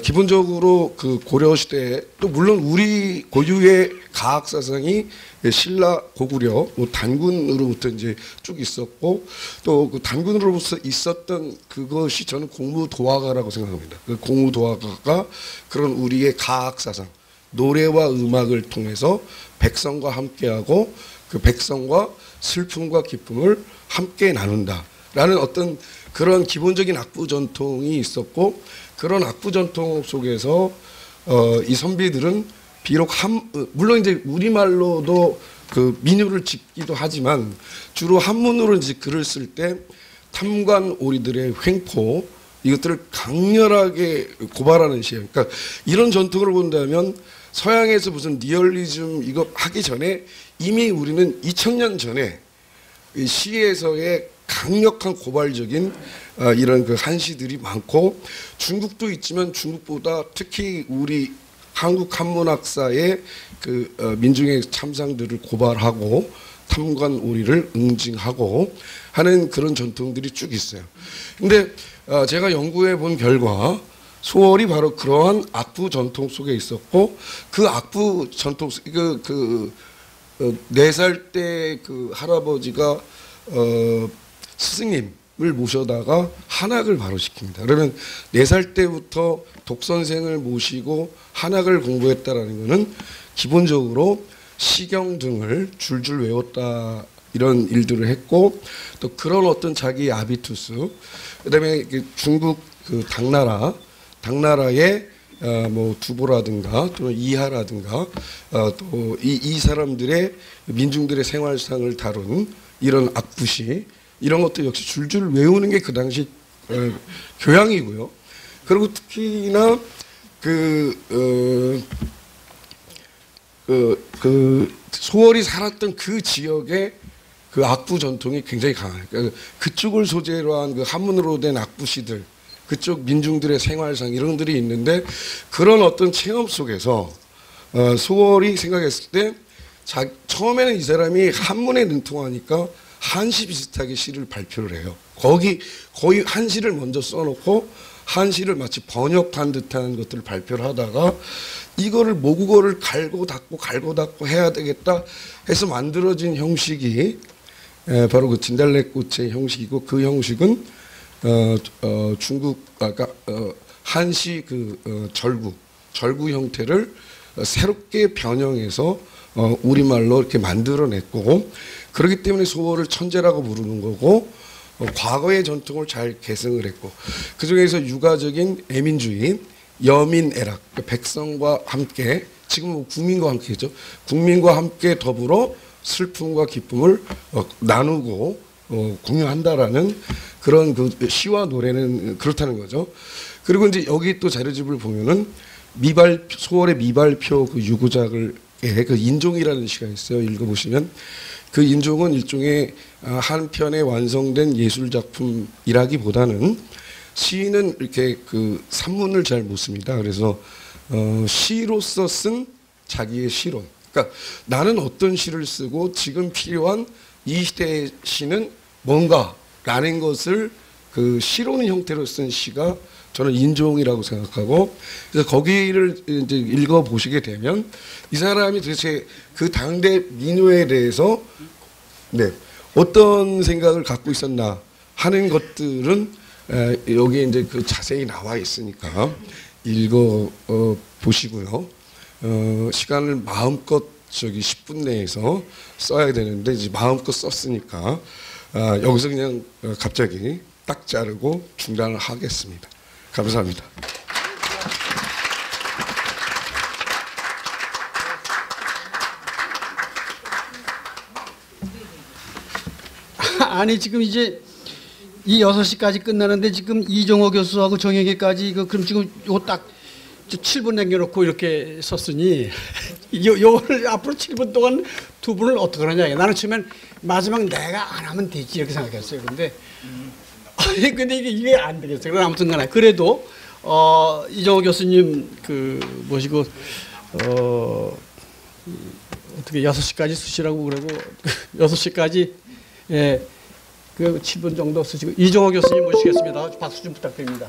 기본적으로 그 고려 시대에 또 물론 우리 고유의 가학 사상이 신라 고구려 뭐 단군으로부터 이제 쭉 있었고 또 그 단군으로부터 있었던 그것이 저는 공무도화가라고 생각합니다. 그 공무도화가가 그런 우리의 가학 사상 노래와 음악을 통해서 백성과 함께하고 그 백성과 슬픔과 기쁨을 함께 나눈다라는 어떤 그런 기본적인 악부 전통이 있었고 그런 악부 전통 속에서 이 선비들은 비록 물론 이제 우리말로도 그 민요를 짓기도 하지만 주로 한문으로 이제 글을 쓸 때 탐관오리들의 횡포 이것들을 강렬하게 고발하는 시예요. 그러니까 이런 전통을 본다면 서양에서 무슨 리얼리즘 이거 하기 전에 이미 우리는 2000년 전에 이 시에서의 강력한 고발적인 이런 그 한시들이 많고 중국도 있지만 중국보다 특히 우리 한국 한문학사의 그 민중의 참상들을 고발하고 탐관오리를 응징하고 하는 그런 전통들이 쭉 있어요. 근데 제가 연구해 본 결과 소월이 바로 그러한 악부 전통 속에 있었고 그 악부 전통 그 4살 때 그 할아버지가 스승님을 모셔다가 한학을 바로 시킵니다. 그러면 4살 때부터 독선생을 모시고 한학을 공부했다라는 것은 기본적으로 시경 등을 줄줄 외웠다 이런 일들을 했고 또 그런 어떤 자기 아비투스 그다음에 중국 그 당나라의 뭐 두보라든가 또는 이하라든가 또 이 사람들의 민중들의 생활상을 다룬 이런 악부시 이런 것도 역시 줄줄 외우는 게 그 당시 교양이고요. 그리고 특히나 그 소월이 살았던 그 지역의 그 악부 전통이 굉장히 강해요. 그쪽을 소재로 한 그 한문으로 된 악부시들, 그쪽 민중들의 생활상 이런 것들이 있는데 그런 어떤 체험 속에서 소월이 생각했을 때 처음에는 이 사람이 한문에 능통하니까 한시 비슷하게 시를 발표를 해요. 거의 한시를 먼저 써놓고 한시를 마치 번역한 듯한 것들을 발표를 하다가 이거를 모국어를 갈고 닦고 해야 되겠다 해서 만들어진 형식이 바로 그 진달래꽃의 형식이고 그 형식은 중국 아까 한시 그 절구 형태를 새롭게 변형해서 우리말로 이렇게 만들어냈고 그렇기 때문에 소월을 천재라고 부르는 거고 과거의 전통을 잘 계승을 했고 그 중에서 유가적인 애민주의 여민애락 백성과 함께 지금 국민과 함께죠. 국민과 함께 더불어 슬픔과 기쁨을 나누고 공유한다라는 그런 그 시와 노래는 그렇다는 거죠. 그리고 이제 여기 또 자료집을 보면은 소월의 미발표 그 유구작을 그 인종이라는 시가 있어요. 읽어보시면 그 인종은 일종의 한 편의 완성된 예술 작품이라기보다는 시인은 이렇게 그 산문을 잘 못 씁니다. 그래서 시로서 쓴 자기의 시론. 그러니까 나는 어떤 시를 쓰고 지금 필요한 이 시대의 시는 뭔가라는 것을 그 시론 형태로 쓴 시가 저는 인종이라고 생각하고 그래서 거기를 이제 읽어 보시게 되면 이 사람이 도대체 그 당대 민요에 대해서 어떤 생각을 갖고 있었나 하는 것들은 여기 이제 그 자세히 나와 있으니까 읽어 보시고요. 시간을 마음껏 10분 내에서 써야 되는데 이제 마음껏 썼으니까 여기서 그냥 갑자기 딱 자르고 중단을 하겠습니다. 감사합니다. 아니 지금 이제 이 6시까지 끝나는데 지금 이종호 교수하고 정혁이까지 그럼 지금 요 딱 7분 남겨놓고 이렇게 썼으니 요거를 앞으로 7분 동안 두 분을 어떻게 하냐. 나는 처음엔 마지막 내가 안 하면 되지 이렇게 생각했어요. 근데 이게 안 되겠어요. 그럼 아무튼 간에 그래도 이종호 교수님 그 모시고 어떻게 6시까지 쓰시라고 그러고 6시까지 그 7분 정도 쓰시고 이종호 교수님 모시겠습니다. 박수 좀 부탁드립니다.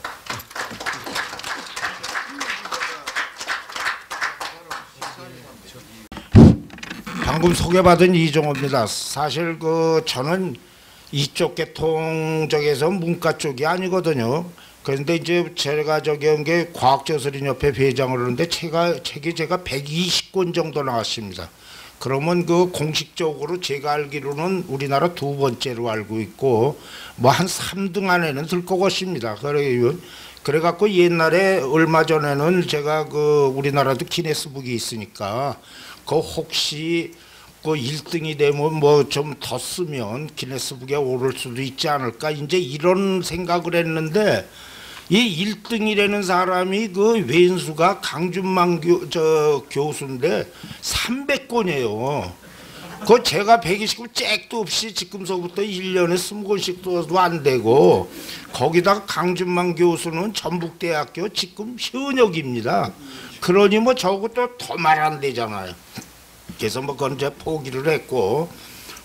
방금 소개받은 이종호입니다. 사실 저는 이쪽 계통 쪽에서 문과 쪽이 아니거든요. 그런데 이제 제가 저기 한 게 과학저술인협회 회장을 하는데 책이 제가 120권 정도 나왔습니다. 그러면 공식적으로 제가 알기로는 우리나라 두 번째로 알고 있고 뭐 한 3등 안에는 들 것 같습니다. 그래갖고 옛날에 얼마 전에는 제가 우리나라도 기네스북이 있으니까 혹시 1등이 되면 뭐 좀 더 쓰면 기네스북에 오를 수도 있지 않을까 이제 이런 생각을 했는데 이 1등이라는 사람이 왼수가 강준만 교수인데 300권이에요. 제가 120권 잭도 없이 지금서부터 1년에 20권씩 써도 안 되고 거기다가 강준만 교수는 전북대학교 지금 현역입니다. 그러니 뭐 저것도 더 말 안 되잖아요. 그래서 뭐 그건 이제 포기를 했고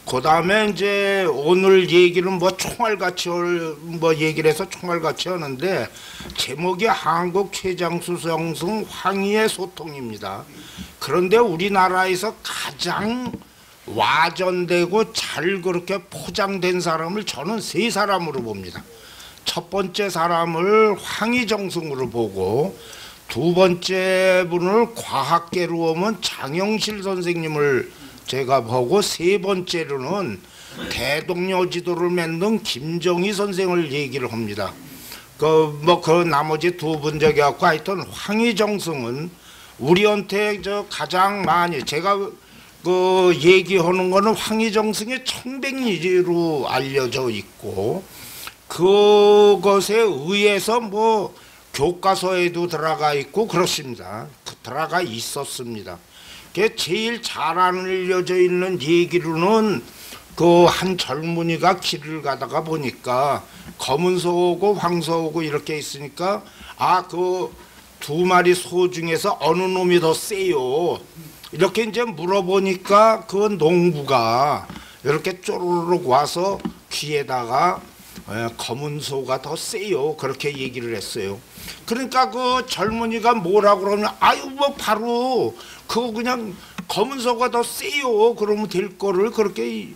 그 다음에 이제 오늘 얘기는 뭐 총알같이 뭐 얘기를 해서 총알같이 하는데 제목이 한국 최장수성승 황희의 소통입니다. 그런데 우리나라에서 가장 와전되고 잘 그렇게 포장된 사람을 저는 세 사람으로 봅니다. 첫 번째 사람을 황희정승으로 보고 두 번째 분을 과학계로 오면 장영실 선생님을 제가 보고 세 번째로는 대동여 지도를 만든 김정희 선생을 얘기를 합니다. 나머지 두 분 저기 갖고 하여튼 황희정승은 우리한테 가장 많이 제가 얘기하는 거는 황희정승의 청백리로 알려져 있고 그것에 의해서 뭐 교과서에도 들어가 있고 그렇습니다. 들어가 있었습니다. 제일 잘 알려져 있는 얘기로는 한 젊은이가 길을 가다가 보니까 검은 소고 황소 오고 이렇게 있으니까 두 마리 소 중에서 어느 놈이 더 세요? 이렇게 이제 물어보니까 농부가 이렇게 쪼르륵 와서 귀에다가 검은 소가 더 세요. 그렇게 얘기를 했어요. 그러니까 젊은이가 뭐라고 그러면 뭐 바로 그냥 검은 소가 더 세요. 그러면 될 거를 그렇게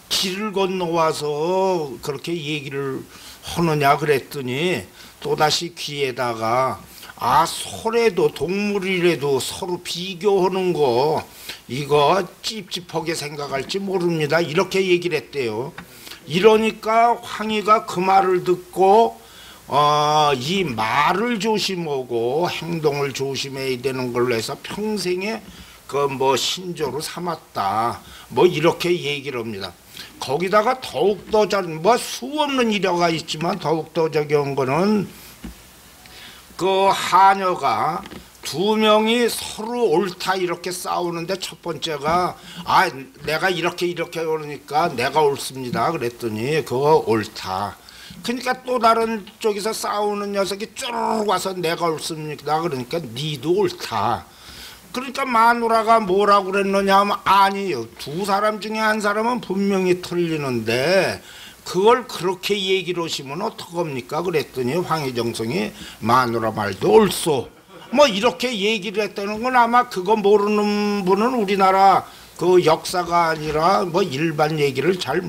길을 건너와서 그렇게 얘기를 하느냐 그랬더니 또다시 귀에다가 소래도 동물이라도 서로 비교하는 거 이거 찝찝하게 생각할지 모릅니다. 이렇게 얘기를 했대요. 이러니까 황희가 그 말을 듣고 이 말을 조심하고 행동을 조심해야 되는 걸로 해서 평생에 신조로 삼았다. 이렇게 얘기를 합니다. 거기다가 더욱더 수 없는 일화가 있지만 더욱더 저기 한 거는 하녀가 두 명이 서로 옳다 이렇게 싸우는데 첫 번째가 내가 이렇게 그러니까 내가 옳습니다 그랬더니 그거 옳다. 그러니까 또 다른 쪽에서 싸우는 녀석이 쭉 와서 내가 옳습니다 그러니까 니도 옳다. 그러니까 마누라가 뭐라고 그랬느냐 하면 아니요. 두 사람 중에 한 사람은 분명히 틀리는데 그걸 그렇게 얘기를 하시면 어떡합니까 그랬더니 황희정성이 마누라 말도 옳소. 이렇게 얘기를 했다는 건 아마 그거 모르는 분은 우리나라 역사가 아니라 일반 얘기를 잘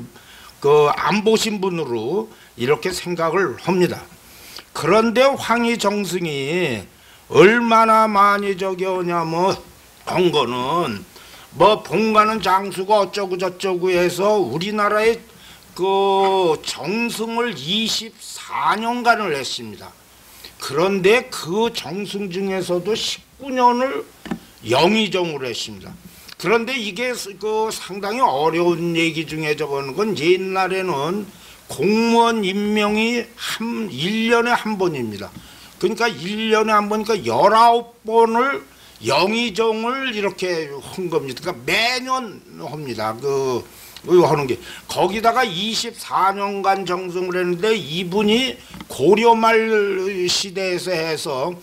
안 보신 분으로 이렇게 생각을 합니다. 그런데 황희정승이 얼마나 많이 저기 오냐면 한 거는 본가는 장수가 어쩌고 저쩌고 해서 우리나라의 정승을 24년간을 했습니다. 그런데 그 정승 중에서도 19년을 영의정으로 했습니다. 그런데 이게 상당히 어려운 얘기 중에 저거는 건 옛날에는 공무원 임명이 1년에 한 번입니다. 그러니까 1년에 한 번이니까 19번을 영의정을 이렇게 한 겁니다. 그러니까 매년 합니다. 하는 게 거기다가 24년간 정승을 했는데 이분이 고려말 시대에서 해서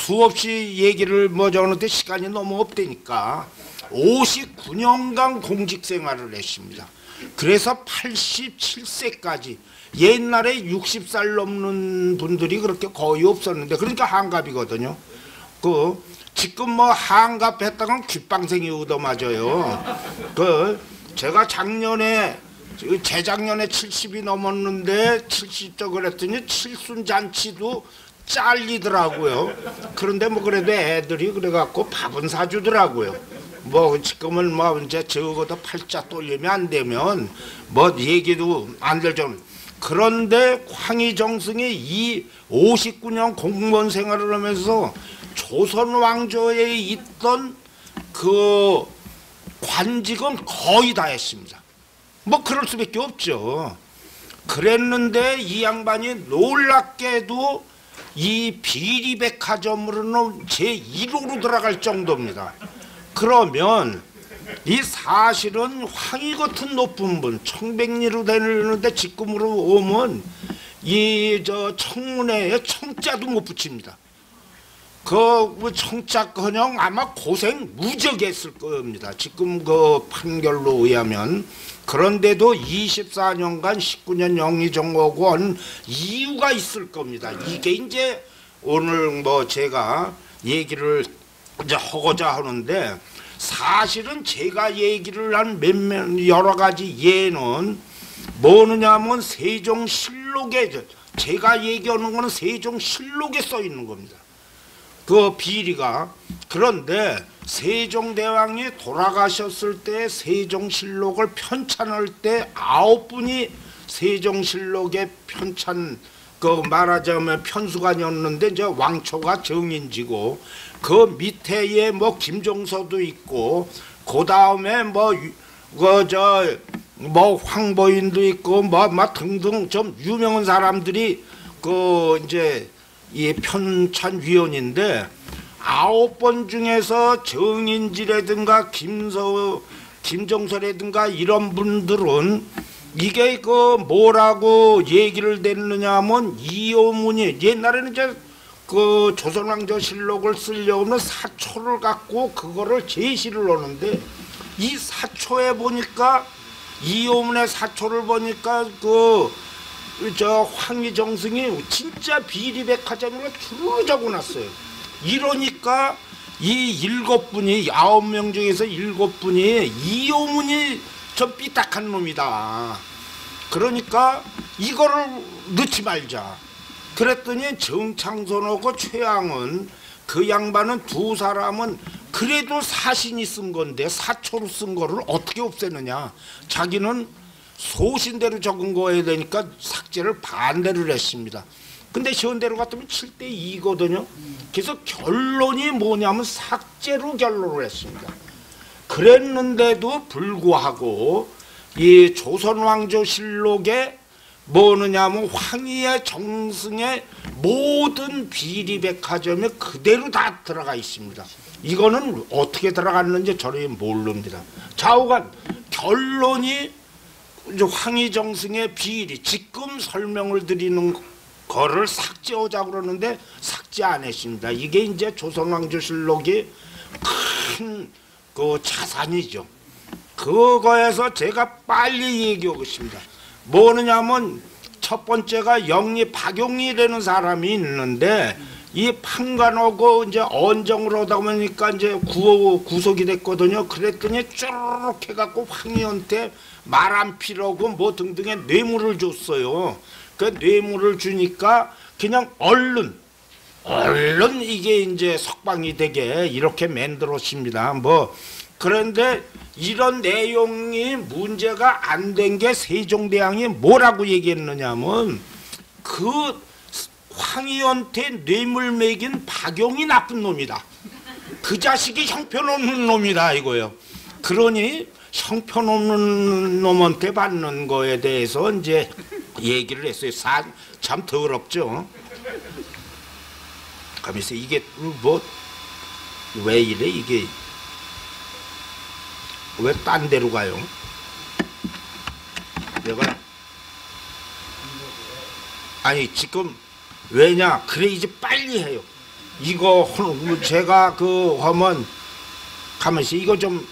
수없이 얘기를 뭐 저는데 시간이 너무 없다니까 59년간 공직 생활을 했습니다. 그래서 87세까지 옛날에 60살 넘는 분들이 그렇게 거의 없었는데 그러니까 한갑이거든요. 그 지금 뭐 한갑 했다간 귓방생이 얻어맞아요. 그 제가 작년에 재작년에 70이 넘었는데 70저 그랬더니 칠순잔치도 잘리더라고요. 그런데 뭐 그래도 애들이 그래갖고 밥은 사주더라고요. 뭐 지금은 뭐 이제 적어도 팔자 돌리면 안 되면 뭐 얘기도 안 되죠. 그런데 황희정승이 이 59년 공무원 생활을 하면서 조선 왕조에 있던 그 관직은 거의 다 했습니다. 뭐 그럴 수밖에 없죠. 그랬는데 이 양반이 놀랍게도 이 비리백화점으로는 제1호로 들어갈 정도입니다. 그러면 이 사실은 황희 같은 높은 분 청백리로 되는데 직금으로 오면 이 저 청문회에 청자도 못 붙입니다. 그 청자커녕 아마 고생 무지하게 했을 겁니다. 지금 그 판결로 의하면. 그런데도 24년간 19년 영의정하고 한 이유가 있을 겁니다. 이게 이제 오늘 뭐 제가 얘기를 이제 하고자 하는데 사실은 제가 얘기를 한 몇몇 여러 가지 예는 뭐느냐면 세종실록에 제가 얘기하는 거는 세종실록에 써 있는 겁니다. 그 비리가. 그런데 세종대왕이 돌아가셨을 때 세종실록을 편찬할 때 9분이 세종실록에 편찬 그 말하자면 편수관이었는데 이제 왕초가 정인지고 그 밑에에 뭐 김종서도 있고 그 다음에 뭐 황보인도 있고 뭐 등등 좀 유명한 사람들이 그 이제 이 편찬위원인데 9번 중에서 정인지라든가 김종서라든가 이런 분들은 이게 그 뭐라고 얘기를 됐느냐면 이호문이 옛날에는 이제 그 조선왕조실록을 쓰려면 사초를 갖고 그거를 제시를 하는데 이 사초에 보니까 이호문의 사초를 보니까 저 황희정승이 진짜 비리백화점으로 주르르 적어놨어요. 이러니까 이 7분이 9명 중에서 7분이 이호문이 좀 삐딱한 놈이다. 그러니까 이거를 넣지 말자. 그랬더니 정창선하고 최양은 그 양반은 두 사람은 그래도 사신이 쓴 건데 사초로 쓴 거를 어떻게 없애느냐. 자기는 소신대로 적은 거여야 되니까 삭제를 반대를 했습니다. 근데 현대로 같으면 7대 2거든요. 그래서 결론이 뭐냐면 삭제로 결론을 했습니다. 그랬는데도 불구하고 이 조선왕조실록에 뭐느냐면 황희의 정승의 모든 비리백화점에 그대로 다 들어가 있습니다. 이거는 어떻게 들어갔는지 저는 모릅니다. 좌우간 결론이 황희정승의 비리 지금 설명을 드리는 거를 삭제하자고 그러는데 삭제 안 했습니다. 이게 이제 조선왕조실록이 큰 그 자산이죠. 그거에서 제가 빨리 얘기하고 있습니다. 뭐느냐면 첫 번째가 영리 박용리라는 사람이 있는데 이 판관하고 이제 언정을 하다 보니까 이제 구속이 됐거든요. 그랬더니 쭈르륵 해갖고 황희한테 말 안 필요하고 뭐 등등의 뇌물을 줬어요. 그 뇌물을 주니까 그냥 얼른 이게 이제 석방이 되게 이렇게 만들었습니다. 뭐 그런데 이런 내용이 문제가 안 된 게 세종대왕이 뭐라고 얘기했느냐면 그 황희한테 뇌물 먹인 박용이 나쁜 놈이다. 그 자식이 형편없는 놈이다 이거예요. 그러니 형편없는 놈한테 받는 거에 대해서 이제 얘기를 했어요. 참 더럽죠. 그러면서 이게 뭐 왜 이래 이게 왜 딴 데로 가요? 내가 아니 지금 왜냐 그래 이제 빨리 해요. 이거 제가 그 하면 가만있어 이거 좀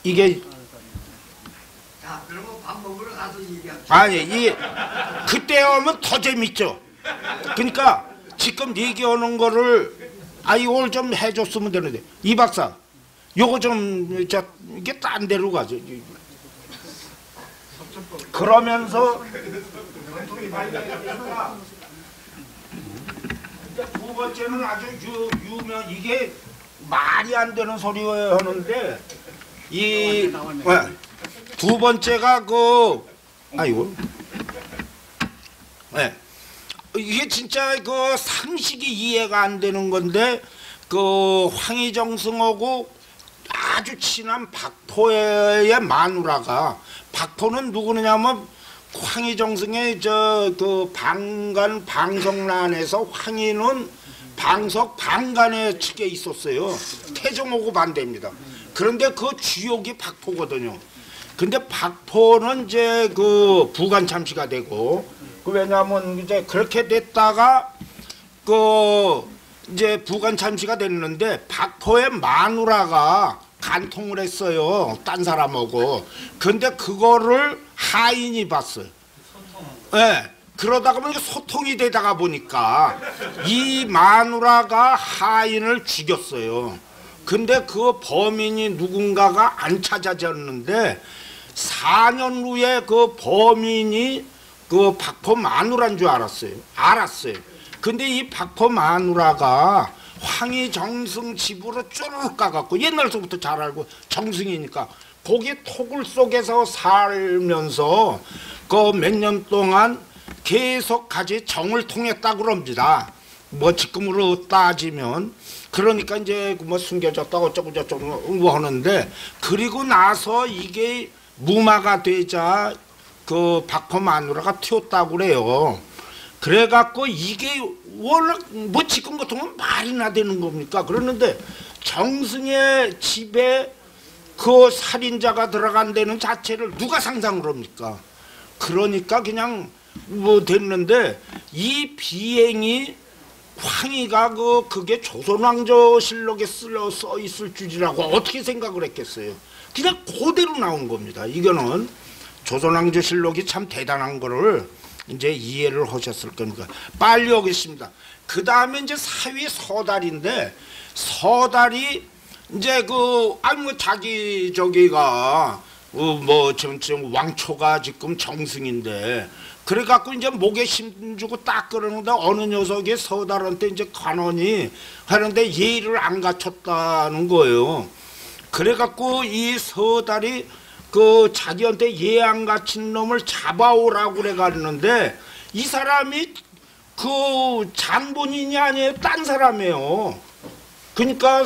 이게 아니 이 그때 하면 더 재밌죠. 그러니까 지금 얘기하는 거를 이걸 좀 해줬으면 되는데 이 박사 요거 좀 이게 딴 데로 가죠. 그러면서 두 번째는 아주 유명 이게 말이 안 되는 소리 하는데 이 두 번째가 아이고 이게 진짜 그 상식이 이해가 안 되는 건데 황희정승하고 아주 친한 박포의 마누라가 박포는 누구냐면 황희정승의 방간 방석란에서 황희는 방간의 측에 있었어요. 태종하고 반대입니다. 그런데 그 주역이 박포거든요. 근데 박포는 이제 부관 참시가 되고 왜냐하면 이제 그렇게 됐다가 이제 부관 참시가 됐는데 박포의 마누라가 간통을 했어요. 딴 사람하고. 근데 그거를 하인이 봤어요. 네. 그러다가 보니까 소통이 되다가 보니까 이 마누라가 하인을 죽였어요. 근데 그 범인이 누군가가 안 찾아졌는데 4년 후에 그 범인이 박포 마누라인 줄 알았어요. 근데 이 박포 마누라가 황희정승 집으로 쭈르륵 가갖고 옛날서부터 잘 알고 정승이니까 거기 토굴 속에서 살면서 몇 년 동안 계속 같이 정을 통했다고 그럽니다. 뭐 지금으로 따지면 그러니까 이제 숨겨졌다고 어쩌고 하는데 그리고 나서 이게 무마가 되자 박포 마누라가 튀었다고 그래요. 그래갖고 이게 워낙 뭐 지금 같으면 말이나 되는 겁니까? 그러는데 정승의 집에 살인자가 들어간다는 자체를 누가 상상을 합니까? 그러니까 그냥 됐는데 이 비행이 황희가 그게 조선왕조실록에 써 있을 줄이라고 어떻게 생각을 했겠어요? 그냥 그대로 나온 겁니다. 이거는 조선왕조실록이 참 대단한 거를 이제 이해를 하셨을 겁니다. 빨리 오겠습니다. 그 다음에 이제 사위 서달인데 서달이 이제 자기 저기가 지금 왕초가 지금 정승인데 그래갖고 이제 목에 힘주고 딱 그러는데 어느 녀석이 서달한테 이제 간언이 하는데 예의를 안 갖췄다는 거예요. 그래갖고 이 서달이 자기한테 예의 안 갖춘 놈을 잡아오라고 그래갔는데 이 사람이 장본인이 아니에요. 딴 사람이에요. 그러니까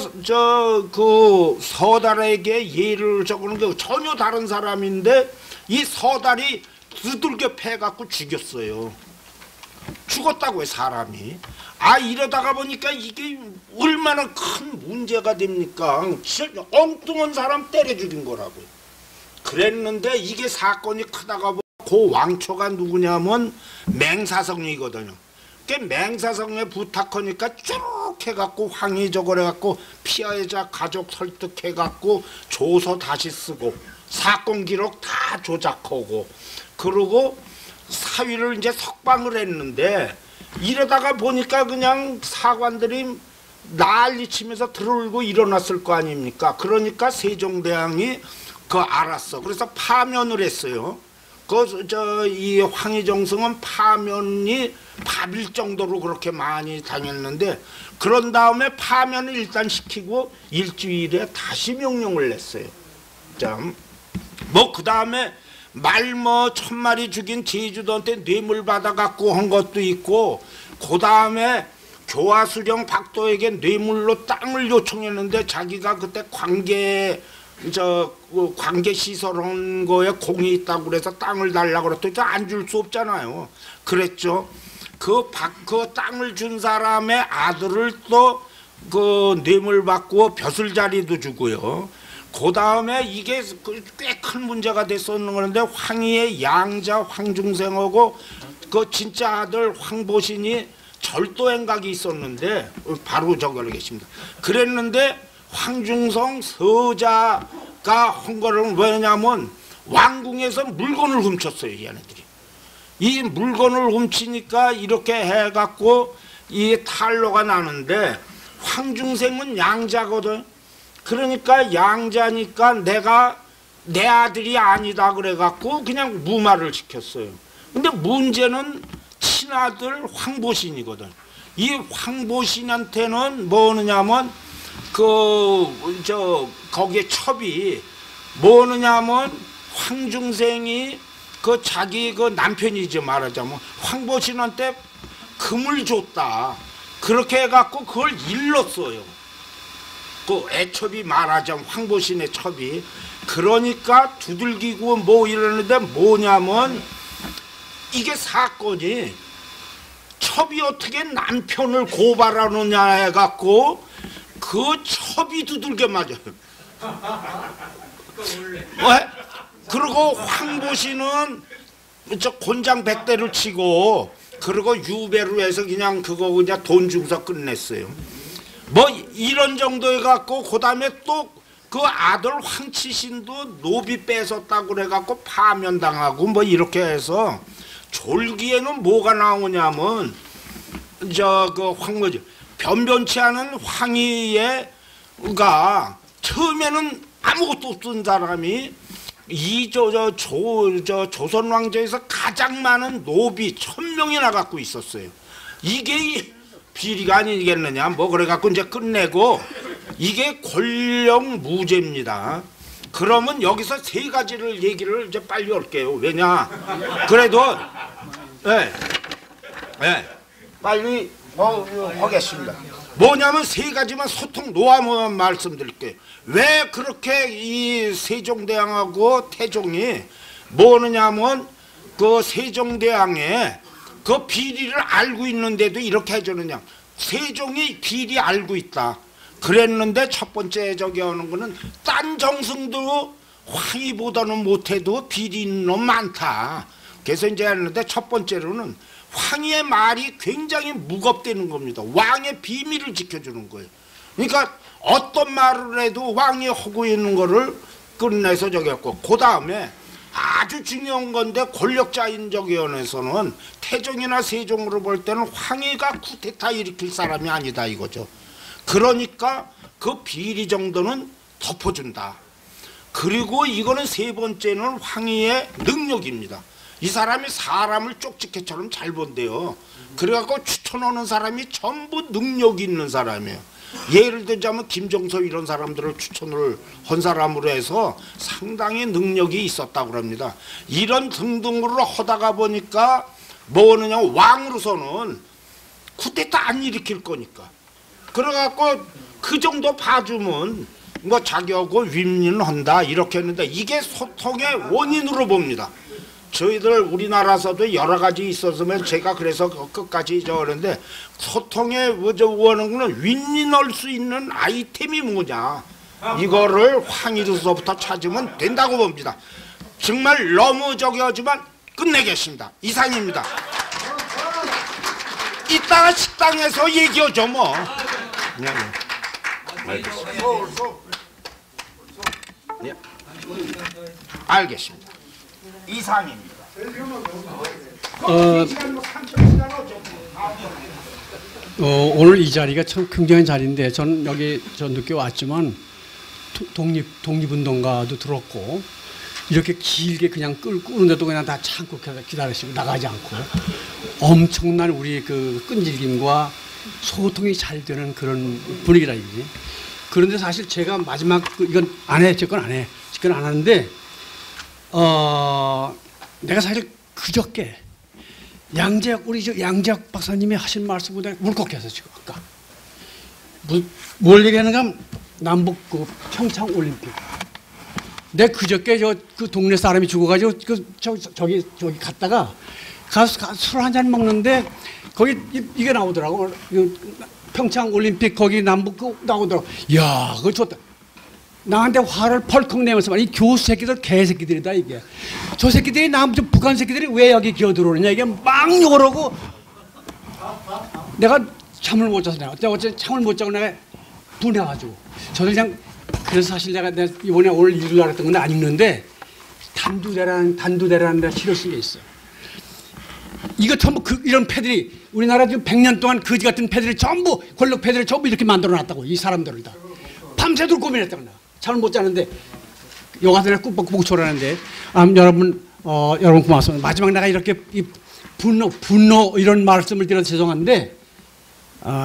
서달에게 예의를 적는 게 전혀 다른 사람인데 이 서달이 두들겨 패갖고 죽였어요. 죽었다고 해 사람이. 이러다가 보니까 이게 얼마나 큰 문제가 됩니까? 진짜 엉뚱한 사람 때려 죽인 거라고요. 그랬는데 이게 사건이 크다가 그 왕초가 누구냐면 맹사성이거든요. 그 맹사성에 부탁하니까 쭉 해갖고 황희적을 해갖고 피해자 가족 설득해갖고 조서 다시 쓰고 사건 기록 다 조작하고 그러고 사위를 이제 석방을 했는데 이러다가 보니까 그냥 사관들이 난리치면서 들어올고 일어났을 거 아닙니까? 그러니까 세종대왕이 알았어. 그래서 파면을 했어요. 이 황희정승은 파면이 밥일 정도로 그렇게 많이 당했는데 그런 다음에 파면을 일단 시키고 일주일에 다시 명령을 냈어요. 그 다음에 말 1000마리 죽인 제주도한테 뇌물 받아갖고 한 것도 있고 그 다음에 교화수령 박도에게 뇌물로 땅을 요청했는데 자기가 그때 관계 시설한 거에 공이 있다고 그래서 땅을 달라고 그랬더니 안 줄 수 없잖아요. 그랬죠. 그 땅을 준 사람의 아들을 또 뇌물 받고 벼슬자리도 주고요. 그 다음에 이게 꽤 큰 문제가 됐었는 건데 황희의 양자 황중생하고 진짜 아들 황보신이 절도 행각이 있었는데 바로 저걸 하겠습니다. 그랬는데 황중성 서자가 한 거는 왜냐면 왕궁에서 물건을 훔쳤어요. 얘네들이. 이 물건을 훔치니까 이렇게 해갖고 이 탄로가 나는데 황중생은 양자거든. 그러니까 양자니까 내가 내 아들이 아니다 그래갖고 그냥 무마를 시켰어요. 근데 문제는 친아들 황보신이거든. 이 황보신한테는 뭐느냐면 거기에 첩이 뭐느냐면 황중생이 그 자기 그 남편이지 말하자면 황보신한테 금을 줬다. 그렇게 해갖고 그걸 일렀어요. 그 애첩이 말하자면 황보신의 첩이. 그러니까 두들기고 뭐 이러는데 뭐냐면 이게 사건이 첩이 어떻게 남편을 고발하느냐 해갖고 그 첩이 두들겨 맞아요. 왜? 그리고 황보신은 저 곤장 100대를 치고 그리고 유배로 해서 그냥 그거 그냥 돈 주고서 끝냈어요. 뭐 이런 정도 해갖고 그 다음에 또 그 아들 황치신도 노비 뺏었다고 그래갖고 파면당하고 뭐 이렇게 해서 졸기에는 뭐가 나오냐면 저 그 황뭐지 변변치 않은 황희애가 처음에는 아무것도 없던 사람이 조선 왕조에서 가장 많은 노비 1000명이나 갖고 있었어요. 이게 비리가 아니겠느냐 뭐 그래갖고 이제 끝내고 이게 권력무죄입니다. 그러면 여기서 세 가지를 얘기를 이제 빨리 할게요. 왜냐 그래도 빨리 하겠습니다. 뭐냐면 세 가지만 소통 노하면 말씀드릴게요. 왜 그렇게 이 세종대왕하고 태종이 뭐느냐면 그 세종대왕의 그 비리를 알고 있는데도 이렇게 해주느냐. 세종이 비리 알고 있다. 그랬는데 첫 번째 저기 하는 거는 딴 정승도 황희보다는 못해도 비리 있는 놈 많다. 그래서 이제 하는데 첫 번째로는 황희의 말이 굉장히 무겁다는 겁니다. 왕의 비밀을 지켜주는 거예요. 그러니까 어떤 말을 해도 왕이 하고 있는 거를 끝내서 저기 했고 그 다음에 아주 중요한 건데 권력자인 저기원에서는 태종이나 세종으로 볼 때는 황희가 쿠데타 일으킬 사람이 아니다 이거죠. 그러니까 그 비리 정도는 덮어준다. 그리고 이거는 세 번째는 황희의 능력입니다. 이 사람이 사람을 쪽지게처럼 잘 본대요. 그래갖고 추천하는 사람이 전부 능력이 있는 사람이에요. 예를 들자면 김정서 이런 사람들을 추천을 한 사람으로 해서 상당히 능력이 있었다고 합니다. 이런 등등으로 하다가 보니까 뭐느냐 왕으로서는 쿠데타 안 일으킬 거니까 그래갖고 그 정도 봐주면 뭐 자기하고 윈윈한다 이렇게 했는데 이게 소통의 원인으로 봅니다. 저희들 우리나라에서도 여러 가지 있었으면 제가 그래서 끝까지 저러는데 소통의 원인은 윈윈할 수 있는 아이템이 뭐냐 이거를 황희로서부터 찾으면 된다고 봅니다. 정말 너무 저기 하지만 끝내겠습니다. 이상입니다. 이따가 식당에서 얘기하죠 뭐. 네. 네. 알겠습니다. 이상입니다. 오늘 이 자리가 참 굉장한 자리인데 저는 여기 저 늦게 왔지만 독립운동가도 들었고 이렇게 길게 그냥 끄는데도 그냥 다 참고 기다리시고 나가지 않고 엄청난 우리 그 끈질김과 소통이 잘 되는 그런 분위기라 이거지. 그런데 사실 제가 마지막 이건 안 해, 제 건 안 해, 제 건 안 하는데 내가 사실 그저께 우리 저 양재학 박사님이 하신 말씀보다 울컥해서 지금 아까 뭘 얘기하는가 남북 그 평창 올림픽. 내 그저께 그 동네 사람이 죽어가지고 저기 갔다가 가서 술 한 잔 먹는데 거기 이게 나오더라고. 평창 올림픽 거기 남북 나오더라고. 이야, 그거 좋다. 나한테 화를 펄컥 내면서 이 교수 새끼들 개새끼들이다 이게. 저 새끼들이 북한 새끼들이 왜 여기 기어 들어오느냐 이게 막 욕을 하고 내가 잠을 못 자서 내가 어제 잠을 못 자고 내가 분해가지고 저도 그냥 그래서 사실 내가 이번에 오늘 읽으려고 했던 건 안 읽는데 단두대라는 데가 시를 쓴 게 있어. 이거 전부 이런 패들이 우리나라 지금 100년 동안 거지 같은 패들이 전부 권력 패들이 전부 이렇게 만들어놨다고 이 사람들을 다 밤새도록 고민했다고 나 잠을 못 자는데 요가들에 꾹꾹꾹 졸았는데 여러분 고맙습니다. 마지막 내가 이렇게 이 분노 이런 말씀을 드려서 죄송한데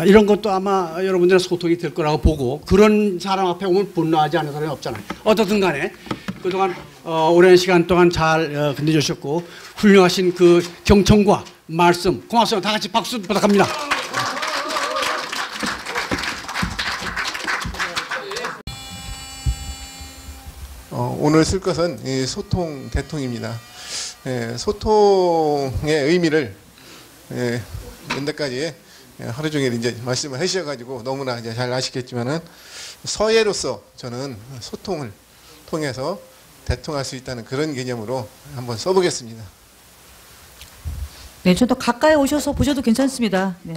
이런 것도 아마 여러분들의 소통이 될 거라고 보고 그런 사람 앞에 오면 분노하지 않는 사람이 없잖아요. 어떻든 간에 그동안 오랜 시간 동안 잘 건네주셨고 훌륭하신 그 경청과 말씀 고맙습니다. 다 같이 박수 부탁합니다. 오늘 쓸 것은 이 소통 대통입니다. 소통의 의미를 연대까지 하루 종일 이제 말씀을 해주셔가지고 너무나 이제 잘 아시겠지만은 서예로서 저는 소통을 통해서 대통할 수 있다는 그런 개념으로 한번 써보겠습니다. 네, 좀 더 가까이 오셔서 보셔도 괜찮습니다. 네.